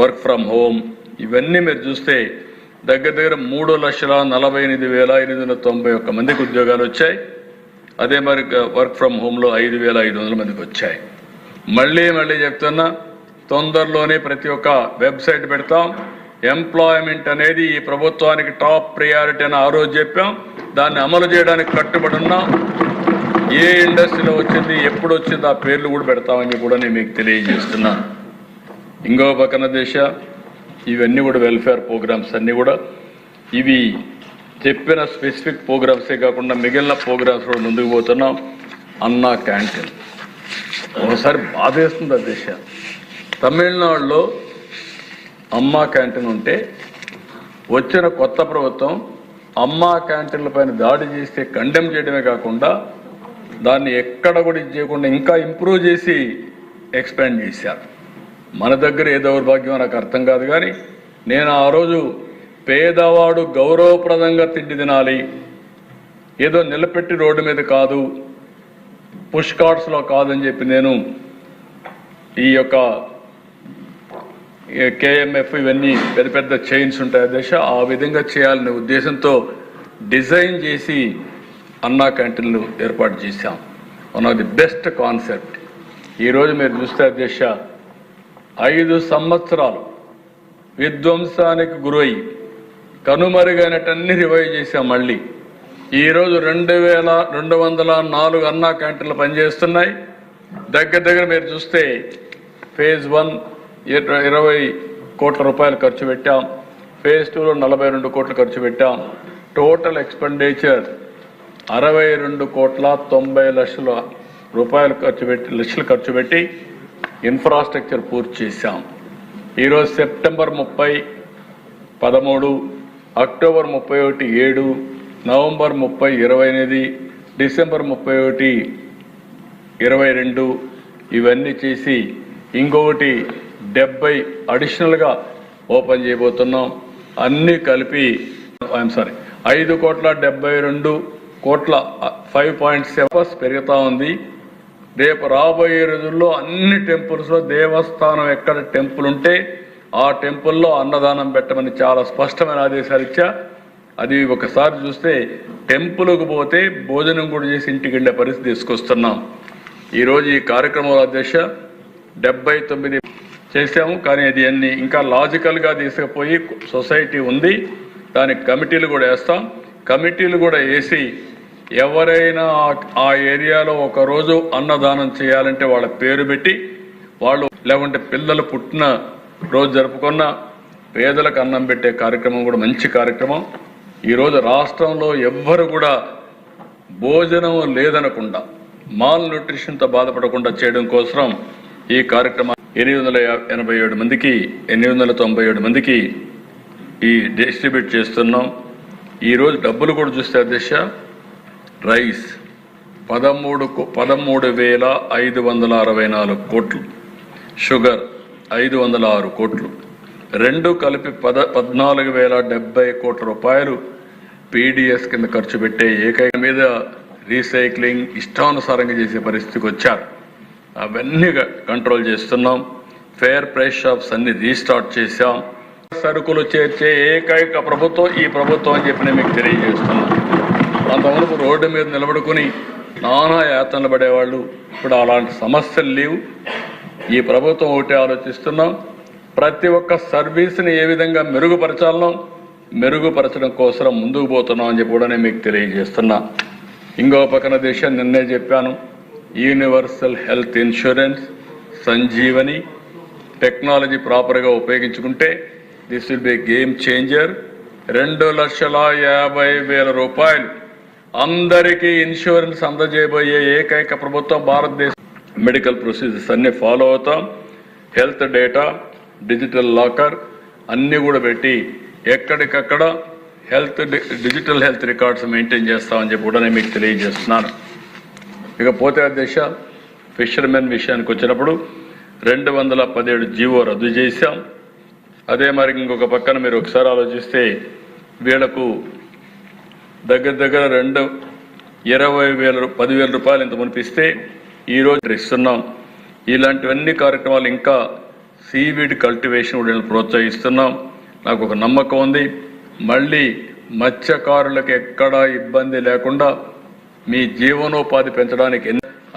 work from home ఇవన్నీ మీరు చూస్తే దగ్గర 3,48,891 మందికి ఉద్యోగాలు వచ్చాయి. అదే మరి వర్క్ ఫ్రమ్ హోమ్లో 5,500 మందికి వచ్చాయి. మళ్ళీ చెప్తున్నా, తొందరలోనే ప్రతి ఒక్క వెబ్సైట్ పెడతాం. ఎంప్లాయ్మెంట్ అనేది ఈ ప్రభుత్వానికి టాప్ ప్రియారిటీ అని ఆ రోజు చెప్పాం. దాన్ని అమలు చేయడానికి కట్టుబడి ఉన్నాం. ఏ ఇండస్ట్రీలో వచ్చింది, ఎప్పుడు వచ్చింది ఆ పేర్లు కూడా పెడతామని కూడా నేను మీకు తెలియజేస్తున్నా. ఇంకో పక్కన ఇవన్నీ కూడా వెల్ఫేర్ ప్రోగ్రామ్స్ అన్నీ కూడా ఇవి చెప్పిన స్పెసిఫిక్ ప్రోగ్రామ్సే కాకుండా మిగిలిన ప్రోగ్రామ్స్ కూడా ముందుకు పోతున్నాం. అన్నా క్యాంటీన్ ఒకసారి బాధేస్తుంది అధ్యక్ష. తమిళనాడులో అమ్మా క్యాంటీన్ ఉంటే వచ్చిన కొత్త ప్రభుత్వం అమ్మా క్యాంటీన్ల పైన దాడి చేస్తే కండెమ్ చేయడమే కాకుండా దాన్ని ఎక్కడ కూడా చేయకుండా ఇంకా ఇంప్రూవ్ చేసి ఎక్స్పాండ్ చేశారు. మన దగ్గర ఏ దౌర్భాగ్యం నాకు అర్థం కాదు, కానీ నేను ఆ రోజు పేదవాడు గౌరవప్రదంగా తిండి తినాలి, ఏదో నిలబెట్టి రోడ్డు మీద కాదు, పుష్ కార్డ్స్లో కాదని చెప్పి నేను ఈ యొక్క KMF ఇవన్నీ పెద్ద పెద్ద చైన్స్ ఉంటాయి దశ ఆ విధంగా చేయాలనే ఉద్దేశంతో డిజైన్ చేసి అన్నా క్యాంటీన్లు ఏర్పాటు చేశాం. One of the best concept. ఈరోజు మీరు చూస్తే అధ్యక్ష 5 సంవత్సరాలు విధ్వంసానికి గురయ్యి కనుమరుగైనటన్ని రివైవ్ చేశాం. మళ్ళీ ఈరోజు 2204 అన్నా క్యాంటీన్లు పనిచేస్తున్నాయి. దగ్గర మీరు చూస్తే ఫేజ్ 1 20 కోట్ల రూపాయలు ఖర్చు పెట్టాం. ఫేజ్ 2లో 42 కోట్లు ఖర్చు పెట్టాం. టోటల్ ఎక్స్పెండిచర్ 62,90,00,000 రూపాయలు ఖర్చు పెట్టి ఇన్ఫ్రాస్ట్రక్చర్ పూర్తి చేశాం. ఈరోజు సెప్టెంబర్ 30, 13, అక్టోబర్ 31, 7, నవంబర్ 30, 28, డిసెంబర్ 31, 22 ఇవన్నీ చేసి ఇంకొకటి 70 అడిషనల్గా ఓపెన్ చేయబోతున్నాం. అన్నీ కలిపి 5,72,5.7 పెరుగుతూ ఉంది. రేపు రాబోయే రోజుల్లో అన్ని టెంపుల్స్లో దేవస్థానం ఎక్కడ టెంపుల్ ఉంటే ఆ టెంపుల్లో అన్నదానం పెట్టమని చాలా స్పష్టమైన ఆదేశాలు ఇచ్చా. అది ఒకసారి చూస్తే టెంపుల్కు పోతే భోజనం కూడా చేసి ఇంటికి వెళ్ళే పరిస్థితి తీసుకొస్తున్నాం. ఈరోజు ఈ కార్యక్రమంలో అధ్యక్ష 79 చేసాము, కానీ అది అన్ని ఇంకా లాజికల్గా తీసుకుపోయి సొసైటీ ఉంది, దానికి కమిటీలు కూడా వేస్తాం. కమిటీలు కూడా వేసి ఎవరైనా ఆ ఏరియాలో ఒకరోజు అన్నదానం చేయాలంటే వాళ్ళ పేరు పెట్టి వాళ్ళు లేకుంటే పిల్లలు పుట్టిన రోజు జరుపుకున్న పేదలకు అన్నం పెట్టే కార్యక్రమం కూడా మంచి కార్యక్రమం. ఈరోజు రాష్ట్రంలో ఎవ్వరు కూడా భోజనం లేదనకుండా మాల్ న్యూట్రిషన్తో బాధపడకుండా చేయడం కోసం ఈ కార్యక్రమం 887 మందికి 897 మందికి ఈ డిస్ట్రిబ్యూట్ చేస్తున్నాం. ఈరోజు డబ్బులు కూడా చూస్తే అధ్యక్ష రైస్ 13,564 కోట్లు, షుగర్ 506 కోట్లు, రెండు కలిపి 14,070 కోట్ల రూపాయలు PDS కింద ఖర్చు పెట్టే ఏకైక మీద రీసైక్లింగ్ ఇష్టానుసారంగా చేసే పరిస్థితికి వచ్చారు. అవన్నీ కంట్రోల్ చేస్తున్నాం. ఫేర్ ప్రైస్ షాప్స్ అన్ని రీస్టార్ట్ చేశాం. సరుకులు చేర్చే ఏకైక ప్రభుత్వం ఈ ప్రభుత్వం అని చెప్పి నేను మీకు తెలియజేస్తున్నాను. అంతవరకు రోడ్డు మీద నిలబడుకుని నానా యాతనలు పడేవాళ్ళు ఇప్పుడు అలాంటి సమస్యలు లేవు. ఈ ప్రభుత్వం ఒకటి ఆలోచిస్తున్నాం, ప్రతి ఒక్క సర్వీస్ని ఏ విధంగా మెరుగుపరచడం కోసం ముందుకు పోతున్నాం అని చెప్పి కూడా నేను మీకు తెలియజేస్తున్నా. ఇంకో పక్కన నిన్నే చెప్పాను, universal health insurance, Sanjeevani technology ప్రాపర్గా ఉపయోగించుకుంటే this will be game changer. 2,50,000 రూపాయలు అందరికీ ఇన్సూరెన్స్ అందజేయబోయే ఏకైక ప్రభుత్వం భారతదేశం. మెడికల్ ప్రొసీజర్స్ అన్నీ ఫాలో అవుతాం. హెల్త్ డేటా, డిజిటల్ లాకర్ అన్నీ కూడా పెట్టి ఎక్కడికక్కడ డిజిటల్ హెల్త్ రికార్డ్స్ మెయింటైన్ చేస్తామని చెప్పి కూడా నేను మీకు తెలియజేస్తున్నాను. ఇకపోతే అధ్యక్ష ఫిషర్మెన్ విషయానికి వచ్చినప్పుడు 217 జీవో రద్దు చేశాం. అదే మరి ఇంకొక పక్కన మీరు ఒకసారి ఆలోచిస్తే వీళ్లకు దగ్గర 10,000 రూపాయలు ఇంత మునిపిస్తే ఈరోజు ఇస్తున్నాం. ఇలాంటివన్నీ కార్యక్రమాలు ఇంకా సీవీడ్ కల్టివేషన్ కూడా ప్రోత్సహిస్తున్నాం. నాకు ఒక నమ్మకం ఉంది, మళ్ళీ మత్స్యకారులకు ఎక్కడా ఇబ్బంది లేకుండా మీ జీవనోపాధి పెంచడానికి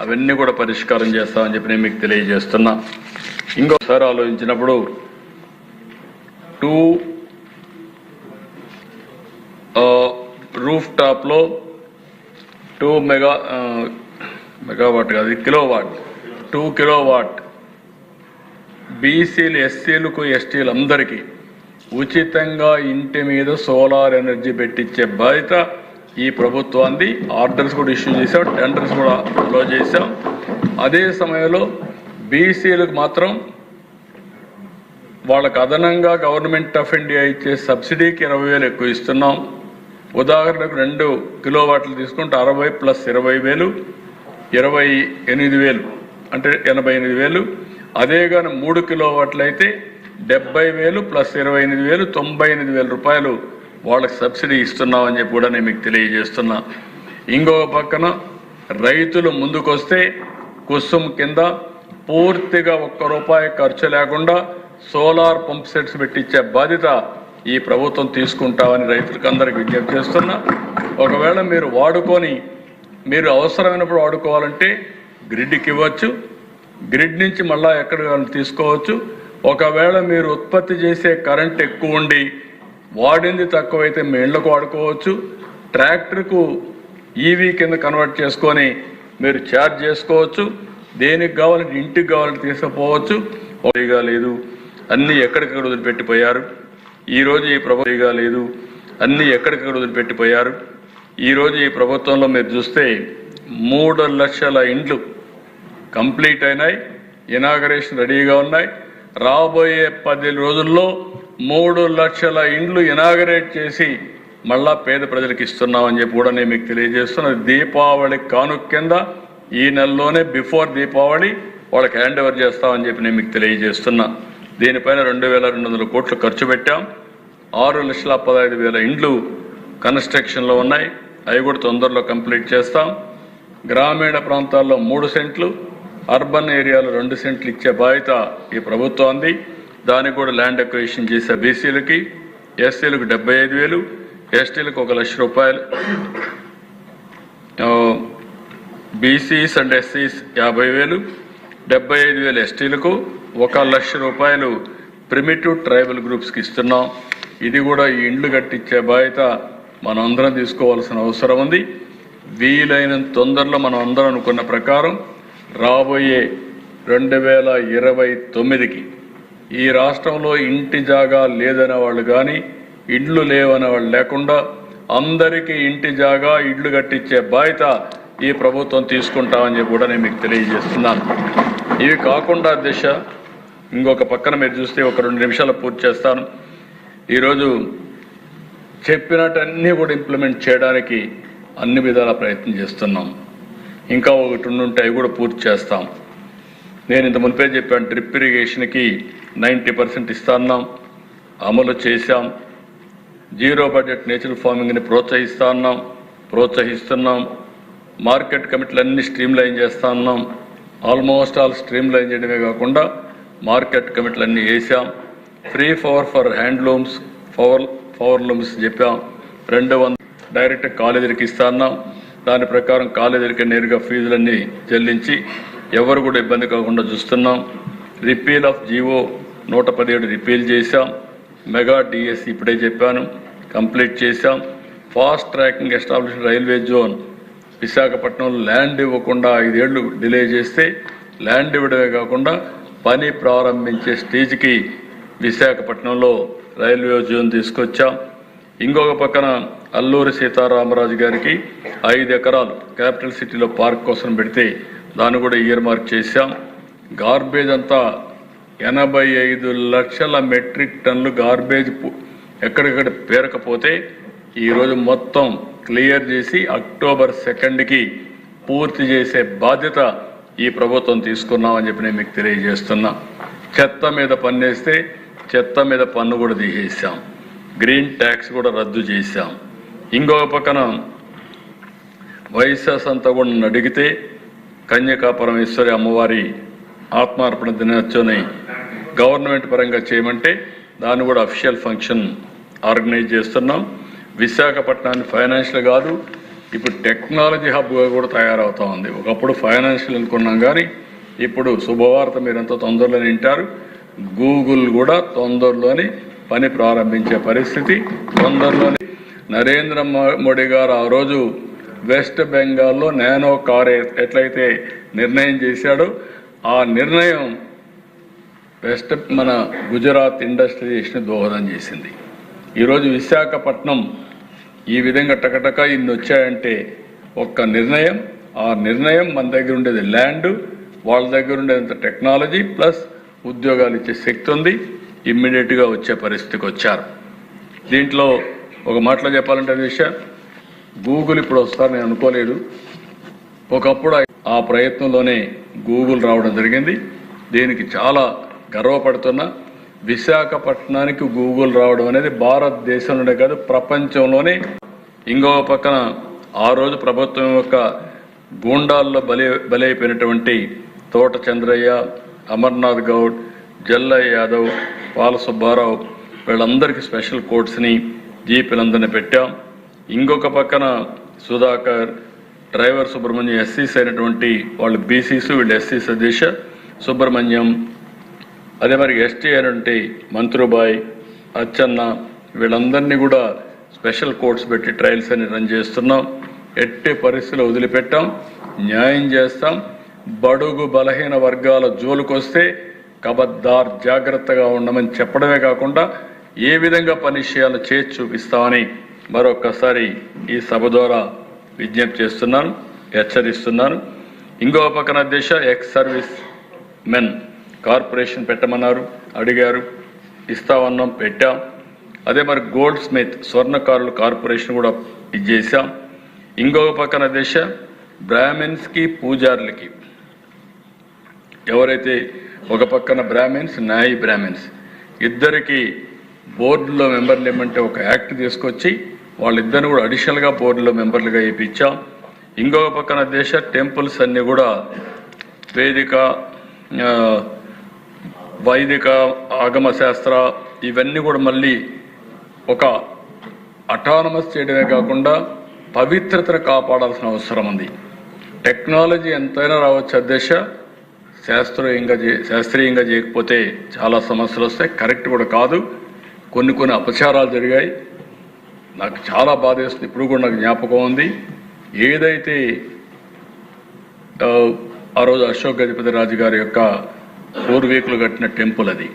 అవన్నీ కూడా పరిష్కారం చేస్తామని చెప్పి నేను మీకు తెలియజేస్తున్నా. ఇంకోసారి ఆలోచించినప్పుడు 2 రూఫ్ టాప్లో 2 మెగావాట్ కాదు కిలోవాట్ 2 కిలోవాట్ బీసీలు, ఎస్సీలకు, ఎస్టీలు అందరికీ ఉచితంగా ఇంటి మీద సోలార్ ఎనర్జీ పెట్టించే బాధ్యత ఈ ప్రభుత్వాన్ని. ఆర్డర్స్ కూడా ఇష్యూ చేసాం, టెండర్స్ కూడా అలో చేశాం. అదే సమయంలో బీసీలకు మాత్రం వాళ్ళకు అదనంగా గవర్నమెంట్ ఆఫ్ ఇండియా ఇచ్చే సబ్సిడీకి 20,000 ఎక్కువ ఇస్తున్నాం. ఉదాహరణకు 2 కిలోవాట్లు తీసుకుంటే 60 ప్లస్ 20,000 28,000 అంటే 88,000. అదే కానీ 3 కిలోవాట్లు అయితే 70,000 ప్లస్ 28,000 98,000 రూపాయలు వాళ్ళకి సబ్సిడీ ఇస్తున్నామని చెప్పి కూడా నేను మీకు తెలియజేస్తున్నా. ఇంకొక పక్కన రైతులు ముందుకొస్తే కుసుమ్ కింద పూర్తిగా ₹1 ఖర్చు లేకుండా సోలార్ పంప్ సెట్స్ పెట్టించే బాధ్యత ఈ ప్రభుత్వం తీసుకుంటామని రైతులకు అందరికి విజ్ఞప్తి చేస్తున్నా. ఒకవేళ మీరు వాడుకొని మీరు అవసరమైనప్పుడు వాడుకోవాలంటే గ్రిడ్కి ఇవ్వచ్చు, గ్రిడ్ నుంచి మళ్ళా ఎక్కడ తీసుకోవచ్చు. ఒకవేళ మీరు ఉత్పత్తి చేసే కరెంట్ ఎక్కువ ఉండి వాడింది తక్కువైతే మీ ఇళ్లకు వాడుకోవచ్చు. ట్రాక్టర్కు ఈవీ కింద కన్వర్ట్ చేసుకొని మీరు ఛార్జ్ చేసుకోవచ్చు. దేనికి కావాలంటే ఇంటికి కావాలంటే తీసుకుపోవచ్చు. లేదు అన్నీ ఎక్కడికక్కడ వదిలిపెట్టిపోయారు. ఈరోజు ఈ ప్రభుత్వం లేదు, అన్నీ ఎక్కడికక్కడ వదిలిపెట్టిపోయారు. ఈరోజు ఈ ప్రభుత్వంలో మీరు చూస్తే 3 లక్షల ఇండ్లు కంప్లీట్ అయినాయి, ఇనాగరేషన్ రెడీగా ఉన్నాయి. రాబోయే 10 రోజుల్లో 3 లక్షల ఇండ్లు ఇనాగరేట్ చేసి మళ్ళా పేద ప్రజలకు ఇస్తున్నామని చెప్పి కూడా నేను మీకు తెలియజేస్తున్నా. దీపావళి కానుక కింద ఈ నెలలోనే బిఫోర్ దీపావళి వాళ్ళకి హ్యాండ్ ఓవర్ చేస్తామని చెప్పి నేను మీకు తెలియజేస్తున్నా. దీనిపైన 2,200 కోట్లు ఖర్చు పెట్టాం. 6,15,000 ఇండ్లు కన్స్ట్రక్షన్లో ఉన్నాయి, అవి కూడా తొందరలో కంప్లీట్ చేస్తాం. గ్రామీణ ప్రాంతాల్లో 3 సెంట్లు, అర్బన్ ఏరియాలో 2 సెంట్లు ఇచ్చే బాధ్యత ఈ ప్రభుత్వాన్ని. దానికి కూడా ల్యాండ్ అక్విజిషన్ చేసే బీసీలకి, ఎస్సీలకు 75,000, ఎస్టీలకు ₹1,00,000, బీసీస్ అండ్ ఎస్సీస్ 50,000, 75,000 ఎస్టీలకు ₹1,00,000 ప్రిమిటివ్ ట్రైబల్ గ్రూప్స్కి ఇస్తున్నాం. ఇది కూడా ఈ ఇండ్లు కట్టించే బాధ్యత మనం అందరం తీసుకోవాల్సిన అవసరం ఉంది. వీలైనంత తొందరలో మనం అందరం అనుకున్న ప్రకారం రాబోయే 2029కి ఈ రాష్ట్రంలో ఇంటి జాగా లేదనే వాళ్ళు కానీ, ఇండ్లు లేవనే వాళ్ళు లేకుండా అందరికీ ఇంటి జాగా, ఇళ్ళు కట్టించే బాధ్యత ఈ ప్రభుత్వం తీసుకుంటామని చెప్పి కూడా నేను మీకు తెలియజేస్తున్నాను. ఇవి కాకుండా దిశ ఇంకొక పక్కన మీరు చూస్తే ఒక 2 నిమిషాలు పూర్తి చేస్తాను. ఈరోజు చెప్పినట్టన్నీ కూడా ఇంప్లిమెంట్ చేయడానికి అన్ని విధాల ప్రయత్నం చేస్తున్నాం. ఇంకా ఒకటి ఉంటే అవి కూడా పూర్తి చేస్తాం. నేను ఇంత మునిపే చెప్పాను, డ్రిప్ ఇరిగేషన్కి 90% ఇస్తున్నాం, అమలు చేశాం. జీరో బడ్జెట్ నేచురల్ ఫార్మింగ్ని ప్రోత్సహిస్తున్నాం. మార్కెట్ కమిటీలు అన్ని స్ట్రీమ్లైన్ చేస్తా ఉన్నాం. ఆల్మోస్ట్ ఆల్ స్ట్రీమ్లైన్ చేయడమే కాకుండా మార్కెట్ కమిటీలు అన్నీ వేసాం. Free for handlooms, power looms చెప్పాం. 200 డైరెక్ట్ కాలేజీలకు ఇస్తున్నాం. దాని ప్రకారం కాలేజీలకి నేరుగా ఫీజులన్నీ చెల్లించి ఎవరు కూడా ఇబ్బంది కాకుండా చూస్తున్నాం. రిపీల్ ఆఫ్ జీవో 117 రిపీల్ చేశాం. మెగా డిఎస్సి ఇప్పుడే చెప్పాను, కంప్లీట్ చేశాం. Fast tracking establish railway zone విశాఖపట్నంలో ల్యాండ్ ఇవ్వకుండా 5 ఏళ్లు డిలే చేస్తే ల్యాండ్ ఇవ్వడమే కాకుండా పని ప్రారంభించే స్టేజ్కి విశాఖపట్నంలో రైల్వే జోన్ తీసుకొచ్చాం. ఇంకొక పక్కన అల్లూరి సీతారామరాజు గారికి 5 ఎకరాలు క్యాపిటల్ సిటీలో పార్క్ కోసం పెడితే దాన్ని కూడా ఇయర్ మార్క్ చేశాం. గార్బేజ్ అంతా 85 లక్షల మెట్రిక్ టన్నులు గార్బేజ్ ఎక్కడిక్కడ పేరకపోతే ఈరోజు మొత్తం క్లియర్ చేసి అక్టోబర్ 2కి పూర్తి చేసే బాధ్యత ఈ ప్రభుత్వం తీసుకున్నామని చెప్పి నేను మీకు తెలియజేస్తున్నా. చెత్త మీద పన్నేస్తే చెత్త మీద పన్ను కూడా తీసేసాం. గ్రీన్ ట్యాక్స్ కూడా రద్దు చేశాం. ఇంకొక పక్కన వైఎస్ఆర్ అంతా కూడా నన్ను అడిగితే కన్యకా పరమేశ్వరి అమ్మవారి ఆత్మార్పణ దినోత్సవాన్ని గవర్నమెంట్ పరంగా చేయమంటే దాన్ని కూడా అఫీషియల్ ఫంక్షన్ ఆర్గనైజ్ చేస్తున్నాం. విశాఖపట్నాన్ని ఫైనాన్షియల్ కాదు, ఇప్పుడు టెక్నాలజీ హబ్గా కూడా తయారవుతూ ఉంది. ఒకప్పుడు ఫైనాన్షియల్ అనుకున్నాం కానీ ఇప్పుడు శుభవార్త మీరంతా తొందరలోనే వింటారు. గూగుల్ కూడా తొందరలోనే పని ప్రారంభించే పరిస్థితి. తొందరలోనే నరేంద్ర మోడీ గారు ఆ రోజు వెస్ట్ బెంగాల్లో నానో కార్ ఎట్లయితే నిర్ణయం చేశాడో ఆ నిర్ణయం మన గుజరాత్ ఇండస్ట్రియలైజేషన్ దోహదం చేసింది. ఈరోజు విశాఖపట్నం ఈ విధంగా టకటక ఇన్ని వచ్చాయంటే ఒక్క నిర్ణయం, ఆ నిర్ణయం మన దగ్గర ఉండేది ల్యాండ్, వాళ్ళ దగ్గర ఉండేంత టెక్నాలజీ ప్లస్ ఉద్యోగాలు ఇచ్చే శక్తి ఉంది. ఇమ్మీడియట్గా వచ్చే పరిస్థితికి వచ్చారు. దీంట్లో ఒక మాటలో చెప్పాలంటే విషయం, గూగుల్ ఇప్పుడు వస్తారు నేను అనుకోలేదు. ఒకప్పుడు ఆ ప్రయత్నంలోనే గూగుల్ రావడం జరిగింది. దీనికి చాలా గర్వపడుతున్నా. విశాఖపట్నానికి గూగుల్ రావడం అనేది భారతదేశంలోనే కాదు ప్రపంచంలోనే. ఇంకో పక్కన ఆ రోజు ప్రభుత్వం యొక్క గూండాల్లో బలైపోయినటువంటి తోట చంద్రయ్య, అమర్నాథ్ గౌడ్, జల్లయ్య యాదవ్, పాల సుబ్బారావు వీళ్ళందరికీ స్పెషల్ కోర్ట్స్ని జీపీలందరినీ పెట్టాం. ఇంకొక పక్కన సుధాకర్, డ్రైవర్ సుబ్రహ్మణ్యం ఎస్సీస్ అయినటువంటి వాళ్ళు బీసీస్, వీళ్ళు ఎస్సీస్ అధ్యక్ష సుబ్రహ్మణ్యం, అదే మరి ఎస్టీ అయినటువంటి మంత్రుబాయ్, అచ్చన్న వీళ్ళందరినీ కూడా స్పెషల్ కోర్ట్స్ పెట్టి ట్రయల్స్ అని రన్ చేస్తున్నాం. ఎట్టి పరిస్థితులు వదిలిపెట్టాం, న్యాయం చేస్తాం. బడుగు బలహీన వర్గాల జోలుకొస్తే కబద్దార్ జాగ్రత్తగా ఉండమని చెప్పడమే కాకుండా ఏ విధంగా పని చేయాలో చేసి చూపిస్తామని మరొక్కసారి ఈ సభ ద్వారా విజ్ఞప్తి చేస్తున్నాను, హెచ్చరిస్తున్నాను. ఇంకో పక్కన దేశ ఎక్స్ సర్వీస్ మెన్ కార్పొరేషన్ పెట్టమన్నారు, అడిగారు, ఇస్తామన్నాం, పెట్టాం. అదే మరి గోల్డ్ స్మిత్ స్వర్ణకారుల కార్పొరేషన్ కూడా ఇచ్చేసాం. ఇంకొక పక్కన దేశ బ్రాహ్మిన్స్కి పూజారులకి, ఎవరైతే ఒక పక్కన బ్రాహ్మిన్స్, న్యాయీ బ్రాహ్మిన్స్ ఇద్దరికి బోర్డులో మెంబర్లు ఏమంటే ఒక యాక్ట్ తీసుకొచ్చి వాళ్ళిద్దరిని కూడా అడిషనల్గా బోర్డులో మెంబర్లుగా ఇప్పించాం. ఇంకొక పక్కన దేశ టెంపుల్స్ అన్నీ కూడా వేదిక, వైదిక, ఆగమ శాస్త్ర ఇవన్నీ కూడా మళ్ళీ ఒక అటానమస్ చేయడమే కాకుండా పవిత్రతను కాపాడాల్సిన అవసరం ఉంది. టెక్నాలజీ ఎంతైనా రావచ్చు అధ్యక్ష, శాస్త్రీయంగా చేయకపోతే చాలా సమస్యలు వస్తాయి. కరెక్ట్ కూడా కాదు. కొన్ని అపచారాలు జరిగాయి. నాకు చాలా బాధేస్తుంది. ఇప్పుడు కూడా నాకు జ్ఞాపకం ఉంది. ఏదైతే ఆ రోజు అశోక్ గజపతి రాజు గారి యొక్క పూర్వీకులు కట్టిన టెంపుల్, అది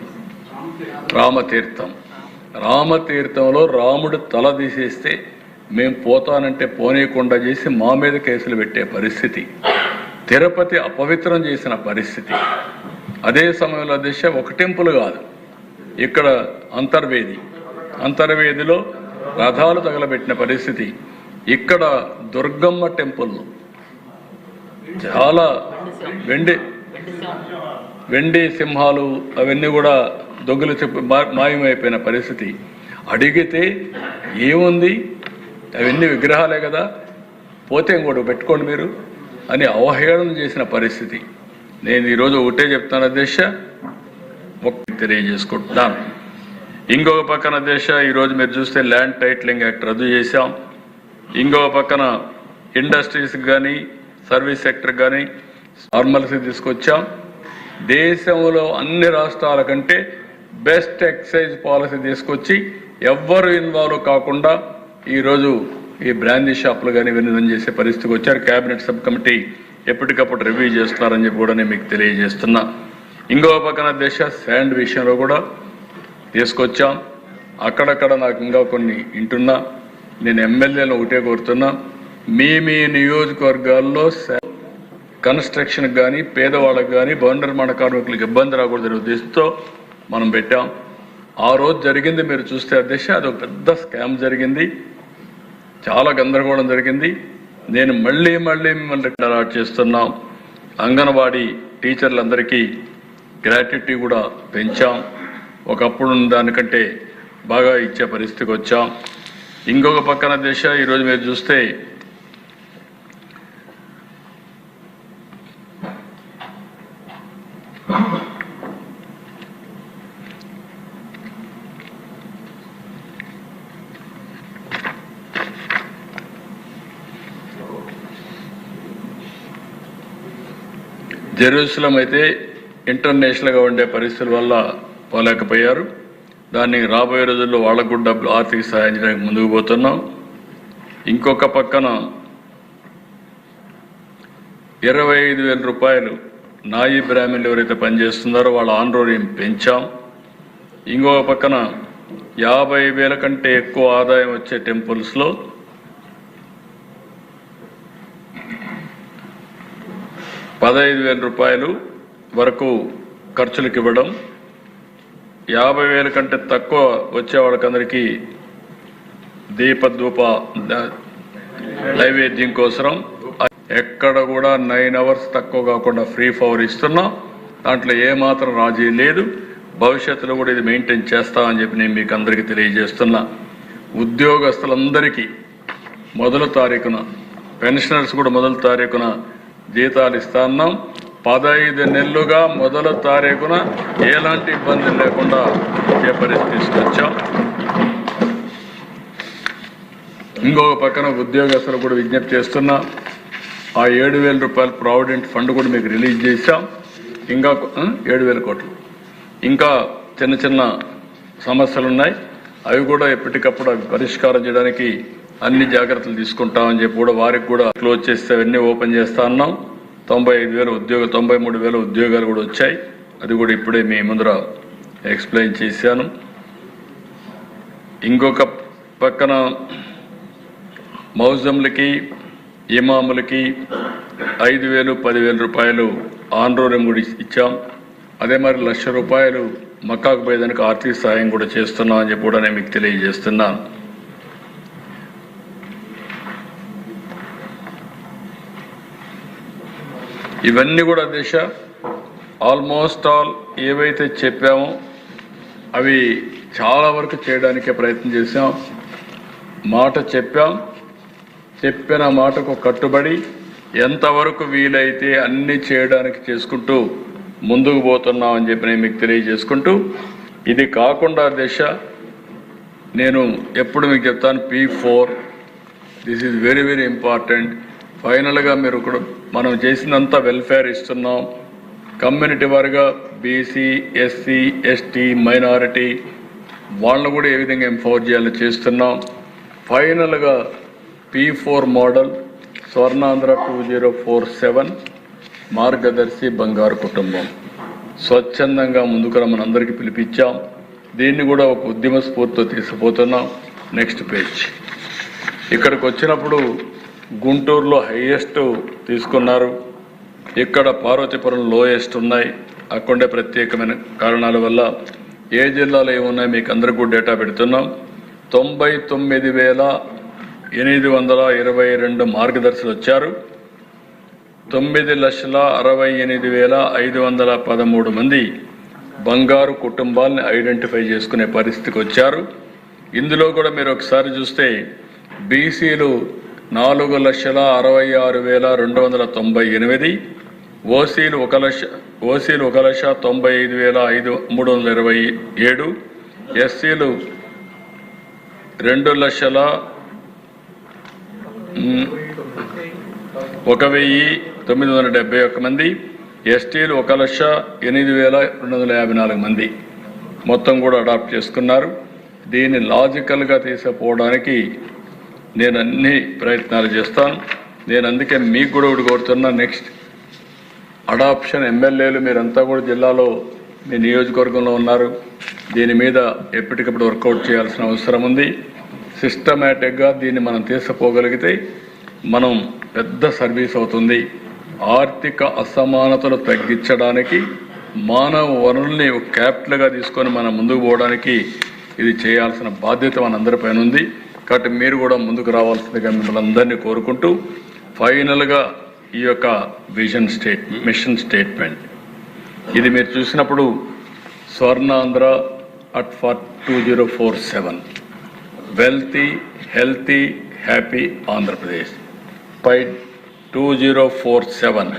రామతీర్థంలో రాముడు తల తీసేస్తే మేము పోతానంటే పోనీయకుండా చేసి మా మీద కేసులు పెట్టే పరిస్థితి, తిరుపతి అపవిత్రం చేసిన పరిస్థితి. అదే సమయంలో దిశ ఒక టెంపుల్ కాదు, ఇక్కడ అంతర్వేదిలో రథాలు తగలబెట్టిన పరిస్థితి. ఇక్కడ దుర్గమ్మ టెంపుల్ చాలా వెండి సింహాలు అవన్నీ కూడా దొంగలు చెప్పి మాయమైపోయిన పరిస్థితి. అడిగితే ఏముంది, అవన్నీ విగ్రహాలే కదా, పోతే ఇంకోటి పెట్టుకోండి మీరు అని అవహేళన చేసిన పరిస్థితి. నేను ఈరోజు ఒకటే చెప్తాను అధ్యక్ష, తెలియజేసుకుంటున్నాను. ఇంకొక పక్కన అధ్యక్ష, ఈరోజు మీరు చూస్తే ల్యాండ్ టైటిలింగ్ యాక్ట్ రద్దు చేశాం. ఇంకొక పక్కన ఇండస్ట్రీస్కి కానీ సర్వీస్ సెక్టర్ కానీ నార్మల్సీ తీసుకొచ్చాం. దేశంలో అన్ని రాష్ట్రాల కంటే బెస్ట్ ఎక్సైజ్ పాలసీ తీసుకొచ్చి ఎవ్వరు ఇన్వాల్వ్ కాకుండా ఈరోజు ఈ బ్రాందీ షాపులు కానీ ఇవన్నీ రన్ చేసే పరిస్థితికి వచ్చారు. క్యాబినెట్ సబ్ కమిటీ ఎప్పటికప్పుడు రివ్యూ చేస్తున్నారని చెప్పి కూడా నేను మీకు తెలియజేస్తున్నా. ఇంకో పక్కన దేశ శాండ్ విషయంలో కూడా తీసుకొచ్చాం. అక్కడక్కడ నాకు ఇంకా కొన్ని వింటున్నా. నేను ఎమ్మెల్యేలను ఒకటే కోరుతున్నా, మీ నియోజకవర్గాల్లో కన్స్ట్రక్షన్కి కానీ పేదవాళ్ళకి కానీ భవన నిర్మాణ కార్మికులకు ఇబ్బంది రాకూడదనే ఉద్దేశంతో మనం పెట్టాం. ఆ రోజు జరిగింది మీరు చూస్తే అధ్యక్ష, అది ఒక పెద్ద స్కామ్ జరిగింది, చాలా గందరగోళం జరిగింది. నేను మళ్ళీ మిమ్మల్ని అలాట్ చేస్తున్నాం. అంగన్వాడీ టీచర్లందరికీ గ్రాట్యుటీ కూడా పెంచాం. ఒకప్పుడు దానికంటే బాగా ఇచ్చే పరిస్థితికి వచ్చాం. ఇంకొక పక్కన దేశ ఈరోజు మీరు చూస్తే జెరూసలం అయితే ఇంటర్నేషనల్గా ఉండే పరిస్థితుల వల్ల పోలేకపోయారు. దాన్ని రాబోయే రోజుల్లో వాళ్ళకు కూడా డబ్బులు ఆర్థిక సహాయం చేయడానికి ముందుకు పోతున్నాం. ఇంకొక పక్కన 25,000 రూపాయలు నాయి బ్రాహ్మణులు ఎవరైతే పనిచేస్తున్నారో వాళ్ళ ఆనరోరియం పెంచాం. ఇంకొక పక్కన 50,000 కంటే ఎక్కువ ఆదాయం వచ్చే టెంపుల్స్లో 15,000 రూపాయలు వరకు ఖర్చులకు ఇవ్వడం, 50,000 కంటే తక్కువ వచ్చే వాళ్ళకందరికీ దీపధూప నైవేద్యం కోసం ఎక్కడ కూడా 9 hours తక్కువ కాకుండా ఫ్రీ పవర్ ఇస్తున్నాం. దాంట్లో ఏమాత్రం రాజీ లేదు. భవిష్యత్తులో కూడా ఇది మెయింటైన్ చేస్తామని చెప్పి నేను మీకు అందరికీ తెలియజేస్తున్నా. ఉద్యోగస్తులందరికీ 1వ తారీఖున, పెన్షనర్స్ కూడా 1వ తారీఖున జీతాలు ఇస్తా ఉన్నాం. 15 నెలలుగా 1వ తారీఖున ఎలాంటి ఇబ్బంది లేకుండా ఇచ్చే పరిస్థితి తీసుకొచ్చాం. ఇంకొక పక్కన ఉద్యోగస్తులు కూడా విజ్ఞప్తి చేస్తున్నా, ఆ 7,000 రూపాయల ప్రావిడెంట్ ఫండ్ కూడా మీకు రిలీజ్ చేశాం. ఇంకా 7,000 కోట్లు. ఇంకా చిన్న చిన్న సమస్యలు ఉన్నాయి, అవి కూడా ఎప్పటికప్పుడు అవి పరిష్కారం చేయడానికి అన్ని జాగ్రత్తలు తీసుకుంటామని చెప్పి కూడా వారికి కూడా క్లోజ్ చేస్తే అవన్నీ ఓపెన్ చేస్తా ఉన్నాం. 93,000 ఉద్యోగాలు కూడా వచ్చాయి. అది కూడా ఇప్పుడే మీ ముందర ఎక్స్ప్లెయిన్ చేశాను. ఇంకొక పక్కన మౌజంలకి, ఇమాములకి 5,000, 10,000 రూపాయలు ఆనరోరియం కూడా ఇచ్చాం. అదే మరి 1,00,000 రూపాయలు మక్కాకు పోయేదానికి ఆర్థిక సాయం కూడా చేస్తున్నాం అని చెప్పి కూడా నేను మీకు తెలియజేస్తున్నాను. ఇవన్నీ కూడా ఆల్మోస్ట్ ఆల్ ఏవైతే చెప్పామో అవి చాలా వరకు చేయడానికే ప్రయత్నం చేశాం. మాట చెప్పాం, చెప్పిన మాటకు కట్టుబడి ఎంతవరకు వీలైతే అన్ని చేయడానికి చేసుకుంటూ ముందుకు పోతున్నామని చెప్పి నేను మీకు తెలియజేసుకుంటూ, ఇది కాకుండా నేను ఎప్పుడు మీకు చెప్తాను, P4 this is very very important. ఫైనల్గా మీరు కూడా మనం చేసినంత వెల్ఫేర్ ఇస్తున్నాం. కమ్యూనిటీ వారిగా బీసీ, ఎస్సీ, ఎస్టీ, మైనారిటీ వాళ్ళను కూడా ఏ విధంగా ఎంపవర్ చేయాలని చేస్తున్నాం. ఫైనల్గా P4 మోడల్ స్వర్ణాంధ్ర 2047 మార్గదర్శి బంగారు కుటుంబం స్వచ్ఛందంగా ముందుకు రమ్మని అందరికీ పిలిపించాం. దీన్ని కూడా ఒక ఉద్యమ స్ఫూర్తితో తీసుకుపోతున్నాం. Next page. ఇక్కడికి వచ్చినప్పుడు గుంటూరులో హైయెస్ట్ తీసుకున్నారు, ఇక్కడ పార్వతీపురం లోయెస్ట్ ఉన్నాయి. అక్కడే ప్రత్యేకమైన కారణాల వల్ల ఏ జిల్లాలో ఏమున్నాయి మీకు అందరికీ కూడా డేటా పెడుతున్నాం. 99,822 మార్గదర్శులు వచ్చారు. 9,68,513 మంది బంగారు కుటుంబాలని ఐడెంటిఫై చేసుకునే పరిస్థితికి వచ్చారు. ఇందులో కూడా మీరు ఒకసారి చూస్తే బీసీలు 4,66,298, ఓసీలు 1,95,327, ఎస్సీలు 2,01,971 మంది, ఎస్టీలు 1,08,254 మంది మొత్తం కూడా అడాప్ట్ చేసుకున్నారు. దీన్ని లాజికల్గా తీసుకుపోవడానికి నేను అన్ని ప్రయత్నాలు చేస్తాను. నేను అందుకే మీకు కూడా ఒకటి కోరుతున్నా, నెక్స్ట్ అడాప్షన్ ఎమ్మెల్యేలు మీరంతా కూడా జిల్లాలో మీ నియోజకవర్గంలో ఉన్నారు. దీని మీద ఎప్పటికప్పుడు వర్కౌట్ చేయాల్సిన అవసరం ఉంది. సిస్టమేటిక్గా దీన్ని మనం తీసుకుపోగలిగితే మనం పెద్ద సర్వీస్ అవుతుంది. ఆర్థిక అసమానతలు తగ్గించడానికి, మానవ వనరుల్ని ఒక క్యాపిటల్గా తీసుకొని మనం ముందుకు పోవడానికి ఇది చేయాల్సిన బాధ్యత మనందరిపైన ఉంది. కాబట్టి మీరు కూడా ముందుకు రావాల్సిందిగా మిమ్మల్ని అందరినీ కోరుకుంటూ, ఫైనల్గా ఈ యొక్క మిషన్ స్టేట్మెంట్ ఇది మీరు చూసినప్పుడు Swarnandhra at 2047 wealthy, healthy, happy Andhra Pradesh. by 2047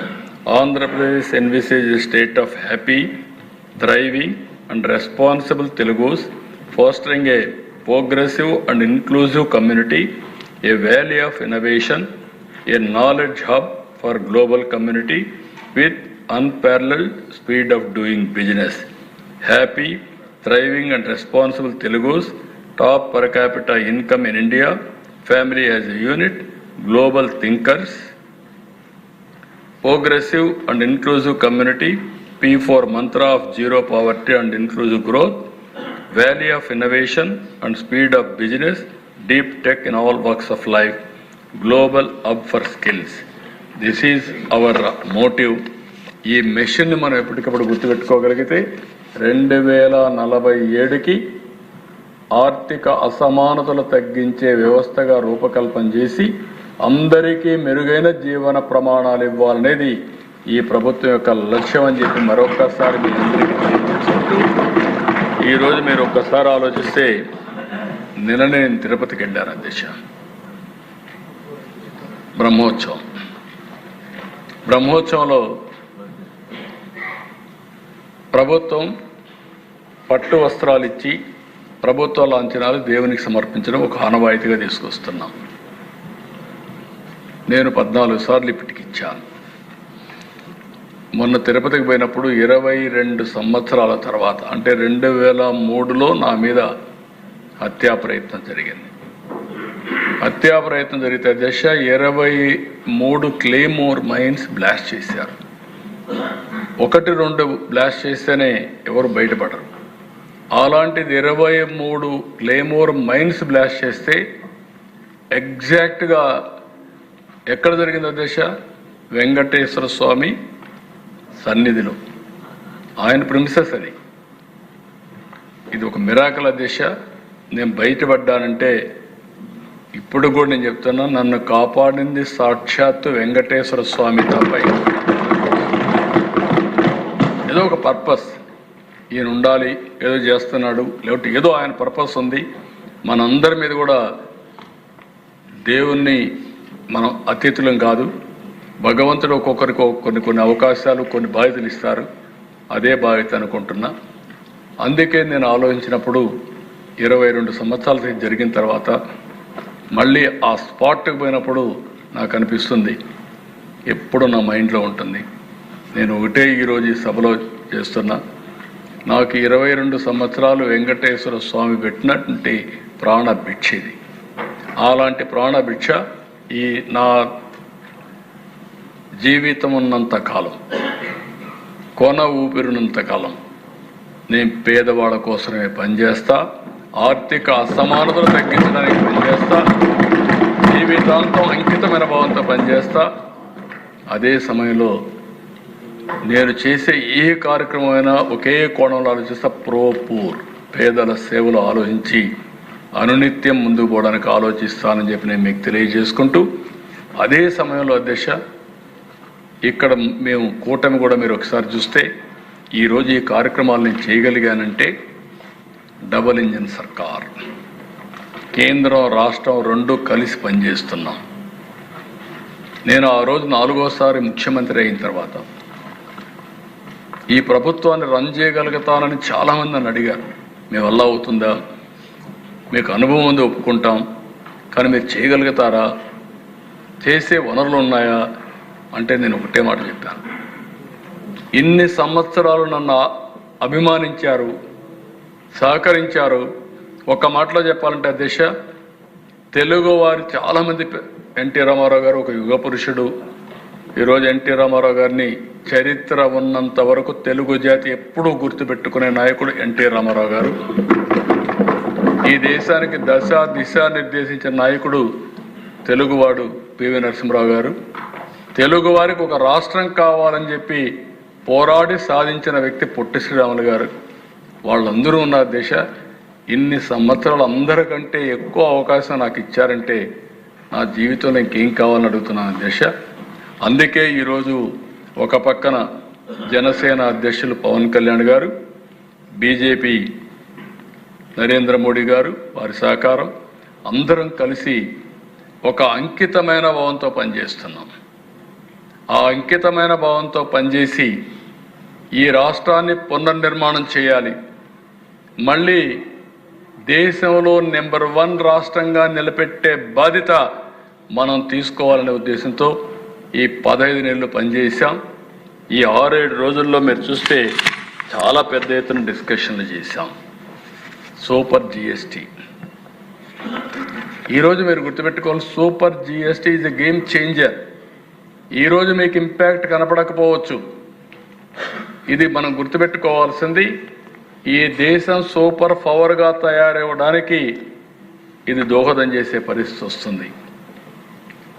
Andhra Pradesh envisages a state of happy, thriving and responsible Telugus, fostering a progressive and inclusive community, a valley of innovation, a knowledge hub for global community with unparalleled speed of doing business. Happy, thriving and responsible Telugus, top per capita income in India, family as a unit, global thinkers, progressive and inclusive community, P for mantra of zero poverty and inclusive growth, valley of innovation and speed of business, deep tech in all walks of life, global hub for skills. This is our motive. ఈ మెషిన్ని మనం ఎప్పటికప్పుడు గుర్తుపెట్టుకోగలిగితే 2047కి ఆర్థిక అసమానతలు తగ్గించే వ్యవస్థగా రూపకల్పన చేసి అందరికీ మెరుగైన జీవన ప్రమాణాలు ఇవ్వాలనేది ఈ ప్రభుత్వం యొక్క లక్ష్యం అని చెప్పి మరొక్కసారి మీ అందరికీ తెలియజేసుకుంటూ ఈరోజు మీరు ఒక్కసారి ఆలోచిస్తే నిన్ననే నేను తిరుపతికి వెళ్ళాను అధ్యక్ష. బ్రహ్మోత్సవంలో ప్రభుత్వం పట్టు వస్త్రాలు ఇచ్చి ప్రభుత్వ లాంఛనాలు దేవునికి సమర్పించడం ఒక ఆనవాయితీగా తీసుకొస్తున్నాం. నేను 14 సార్లు ఇప్పటికి ఇచ్చాను. మొన్న తిరుపతికి పోయినప్పుడు 22 సంవత్సరాల తర్వాత అంటే 2003లో నా మీద హత్యా ప్రయత్నం జరిగింది. హత్యా ప్రయత్నం జరిగితే దశ 23 క్లేమోర్ మైన్స్ బ్లాస్ట్ చేశారు. 1-2 బ్లాస్ట్ చేస్తేనే ఎవరు బయటపడరు. అలాంటిది 23 క్లేమోర్ మైన్స్ బ్లాస్ట్ చేస్తే ఎగ్జాక్ట్గా ఎక్కడ జరిగింది దశ? వెంకటేశ్వర స్వామి సన్నిధిలో, ఆయన ప్రిమిసెస్ అది. ఇది ఒక మిరాకల్ దశ. నేను బయటపడ్డానంటే ఇప్పుడు కూడా నేను చెప్తున్నా, నన్ను కాపాడింది సాక్షాత్తు వెంకటేశ్వర స్వామి తప్ప. ఏదో ఒక పర్పస్ ఈయన ఉండాలి, ఏదో చేస్తున్నాడు, లేకపోతే ఏదో ఆయన పర్పస్ ఉంది. మనందరి మీద కూడా దేవుణ్ణి మనం అతిథులం కాదు. భగవంతుడు ఒక్కొక్కరికి కొన్ని అవకాశాలు, కొన్ని బాధ్యతలు ఇస్తారు. అదే బాధ్యత అనుకుంటున్నా. అందుకే నేను ఆలోచించినప్పుడు 22 సంవత్సరాల జరిగిన తర్వాత మళ్ళీ ఆ స్పాట్కి పోయినప్పుడు నాకు అనిపిస్తుంది, ఎప్పుడు నా మైండ్లో ఉంటుంది, నేను ఒకటే ఈరోజు ఈ సభలో చేస్తున్నా, నాకు 22 సంవత్సరాలు వెంకటేశ్వర స్వామి పెట్టినటువంటి ప్రాణ భిక్ష ఇది. అలాంటి ప్రాణ భిక్ష ఈ నా జీవితం ఉన్నంత కాలం, కొన ఊపిరినంత కాలం నేను పేదవాళ్ళ కోసమే పనిచేస్తా, ఆర్థిక అసమానతలు తగ్గించడానికి పనిచేస్తా, జీవితాంతం అంకితమైన భావంతో పనిచేస్తా. అదే సమయంలో నేను చేసే ఏ కార్యక్రమమైనా ఒకే కోణంలో ఆలోచిస్తా, పూర్ పేదల సేవలు ఆలోచించి అనునిత్యం ముందుకు పోవడానికి ఆలోచిస్తానని చెప్పి నేను మీకు తెలియజేసుకుంటూ, అదే సమయంలో అధ్యక్ష ఇక్కడ మేము కూటమి కూడా మీరు ఒకసారి చూస్తే ఈరోజు ఈ కార్యక్రమాలు నేను చేయగలిగానంటే డబుల్ ఇంజిన్ సర్కార్, కేంద్రం రాష్ట్రం 2 కలిసి పనిచేస్తున్నాం. నేను ఆ రోజు 4వసారి ముఖ్యమంత్రి అయిన తర్వాత ఈ ప్రభుత్వాన్ని రన్ చేయగలుగుతానని చాలామంది నన్ను అడిగారు. మీ వల్ల అవుతుందా, మీకు అనుభవం ఉంది ఒప్పుకుంటాం, కానీ మీరు చేయగలుగుతారా, చేసే వనరులు ఉన్నాయా అంటే నేను ఒకటే మాట చెప్పాను. ఇన్ని సంవత్సరాలు నన్ను అభిమానించారు, సహకరించారు. ఒక మాటలో చెప్పాలంటే దిశ తెలుగు వారు చాలామంది ఎన్టీ రామారావు గారు ఒక యుగ పురుషుడు. ఈరోజు ఎన్టీ రామారావు గారిని చరిత్ర ఉన్నంత వరకు తెలుగు జాతి ఎప్పుడూ గుర్తుపెట్టుకునే నాయకుడు ఎన్టీ రామారావు గారు. ఈ దేశానికి దిశ నిర్దేశించిన నాయకుడు తెలుగువాడు పివి నరసింహరావు గారు. తెలుగు వారికి ఒక రాష్ట్రం కావాలని చెప్పి పోరాడి సాధించిన వ్యక్తి పొట్టి శ్రీరాములు గారు. వాళ్ళందరూ ఉన్న దిశ ఇన్ని సంవత్సరాలు అందరికంటే ఎక్కువ అవకాశం నాకు ఇచ్చారంటే నా జీవితంలో ఇంకేం కావాలని అడుగుతున్నాను దిశ. అందుకే ఈరోజు ఒక పక్కన జనసేన అధ్యక్షులు పవన్ కళ్యాణ్ గారు, బీజేపీ నరేంద్ర మోడీ గారు, వారి సహకారం, అందరం కలిసి ఒక అంకితమైన భావంతో పనిచేస్తున్నాం. ఆ అంకితమైన భావంతో పనిచేసి ఈ రాష్ట్రాన్ని పునర్నిర్మాణం చేయాలి, మళ్ళీ దేశంలో నెంబర్ 1 రాష్ట్రంగా నిలబెట్టే బాధ్యత మనం తీసుకోవాలనే ఉద్దేశంతో ఈ 15 నెలలు పనిచేశాం. ఈ 6-7 రోజుల్లో మీరు చూస్తే చాలా పెద్ద ఎత్తున డిస్కషన్లు చేశాం. సూపర్ జిఎస్టీ ఈరోజు మీరు గుర్తుపెట్టుకోవాలి, super GST is a game changer. ఈరోజు మీకు ఇంపాక్ట్ కనపడకపోవచ్చు. ఇది మనం గుర్తుపెట్టుకోవాల్సింది, ఈ దేశం సూపర్ పవర్గా తయారవడానికి ఇది దోహదం చేసే పరిస్థితి వస్తుంది.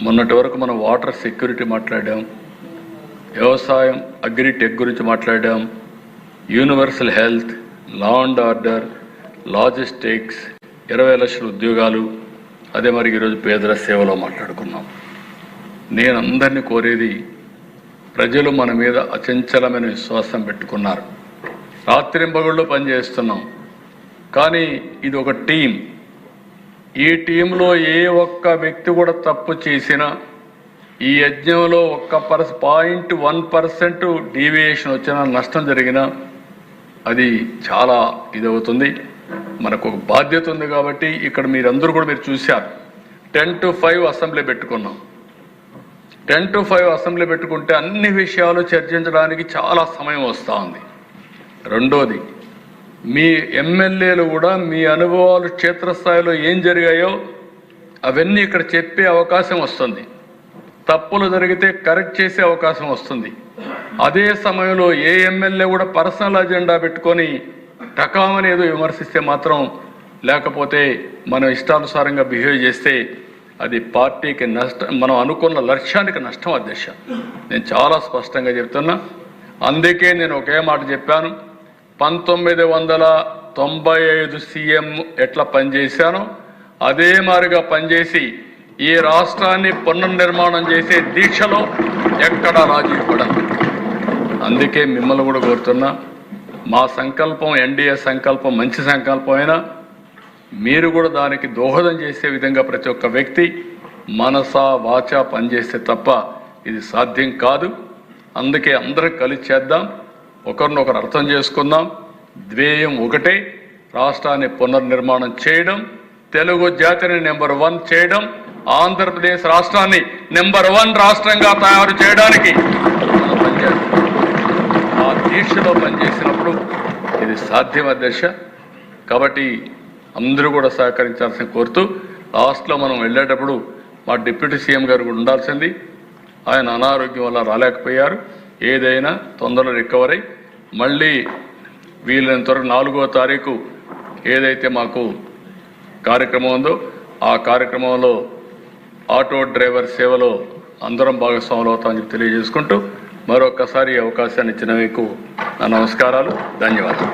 మొన్నటి వరకు మనం వాటర్ సెక్యూరిటీ మాట్లాడాం, వ్యవసాయం అగ్రిటెక్ గురించి మాట్లాడాం, universal health, law and order, logistics, 20 లక్షల ఉద్యోగాలు, అదే మరి ఈరోజు పేదల సేవలో మాట్లాడుకున్నాం. నేను అందరినీ కోరేది, ప్రజలు మన మీద అచంచలమైన విశ్వాసం పెట్టుకున్నారు. రాత్రింబగళ్ళు పనిచేస్తున్నాం, కానీ ఇది ఒక టీం. ఈ టీంలో ఏ ఒక్క వ్యక్తి కూడా తప్పు చేసినా, ఈ యజ్ఞంలో 0.1% డీవియేషన్ వచ్చినా, నష్టం జరిగినా అది చాలా ఇదవుతుంది. మనకు ఒక బాధ్యత ఉంది. కాబట్టి ఇక్కడ మీరందరూ కూడా మీరు చూశారు, 10 to 5 అసెంబ్లీ పెట్టుకున్నాం. 10 to 5 అసెంబ్లీ పెట్టుకుంటే అన్ని విషయాలు చర్చించడానికి చాలా సమయం వస్తూ ఉంది. రెండోది, మీ ఎమ్మెల్యేలు కూడా మీ అనుభవాలు క్షేత్రస్థాయిలో ఏం జరిగాయో అవన్నీ ఇక్కడ చెప్పే అవకాశం వస్తుంది. తప్పులు జరిగితే కరెక్ట్ చేసే అవకాశం వస్తుంది. అదే సమయంలో ఏ ఎమ్మెల్యే కూడా పర్సనల్ అజెండా పెట్టుకొని టకామని ఏదో విమర్శిస్తే మాత్రం, లేకపోతే మనం ఇష్టానుసారంగా బిహేవ్ చేస్తే అది పార్టీకి నష్టం, మనం అనుకున్న లక్ష్యానికి నష్టం. అధ్యక్ష, నేను చాలా స్పష్టంగా చెప్తున్నా. అందుకే నేను ఒకే మాట చెప్పాను, 1995 సీఎం ఎట్లా పనిచేశానో అదే మాదిరిగా పనిచేసి ఈ రాష్ట్రాన్ని పునర్నిర్మాణం చేసే దీక్షలో ఎక్కడా రాజీ పడను. అందుకే మిమ్మల్ని కూడా కోరుతున్నా, మా సంకల్పం, ఎన్డీఏ సంకల్పం మంచి సంకల్పం అయినా మీరు కూడా దానికి దోహదం చేసే విధంగా ప్రతి ఒక్క వ్యక్తి మనసా వాచా పనిచేస్తే తప్ప ఇది సాధ్యం కాదు. అందుకే అందరం కలిసి చేద్దాం, ఒకరినొకరు అర్థం చేసుకుందాం. ధ్యేయం ఒకటే, రాష్ట్రాన్ని పునర్నిర్మాణం చేయడం, తెలుగు జాతిని నెంబర్ 1 చేయడం, ఆంధ్రప్రదేశ్ రాష్ట్రాన్ని నెంబర్ 1 రాష్ట్రంగా తయారు చేయడానికి మనం పనిచేస్తాం. ఆ దీక్షలో పనిచేసినప్పుడు ఇది సాధ్యం అధ్యక్ష. కాబట్టి అందరూ కూడా సహకరించాల్సిన కోరుతూ, లాస్ట్లో మనం వెళ్ళేటప్పుడు మా డిప్యూటీ సీఎం గారు కూడా ఉండాల్సింది. ఆయన అనారోగ్యం వల్ల రాలేకపోయారు. ఏదైనా తొందరలో రికవర్ అయ్యి మళ్ళీ వీలైనంత వరకు 4వ తారీఖు ఏదైతే మాకు కార్యక్రమం ఉందో ఆ కార్యక్రమంలో ఆటో డ్రైవర్ సేవలో అందరం భాగస్వాములు అవుతామని తెలియజేసుకుంటూ మరొక్కసారి అవకాశాన్ని ఇచ్చిన మీకు నా నమస్కారాలు, ధన్యవాదాలు.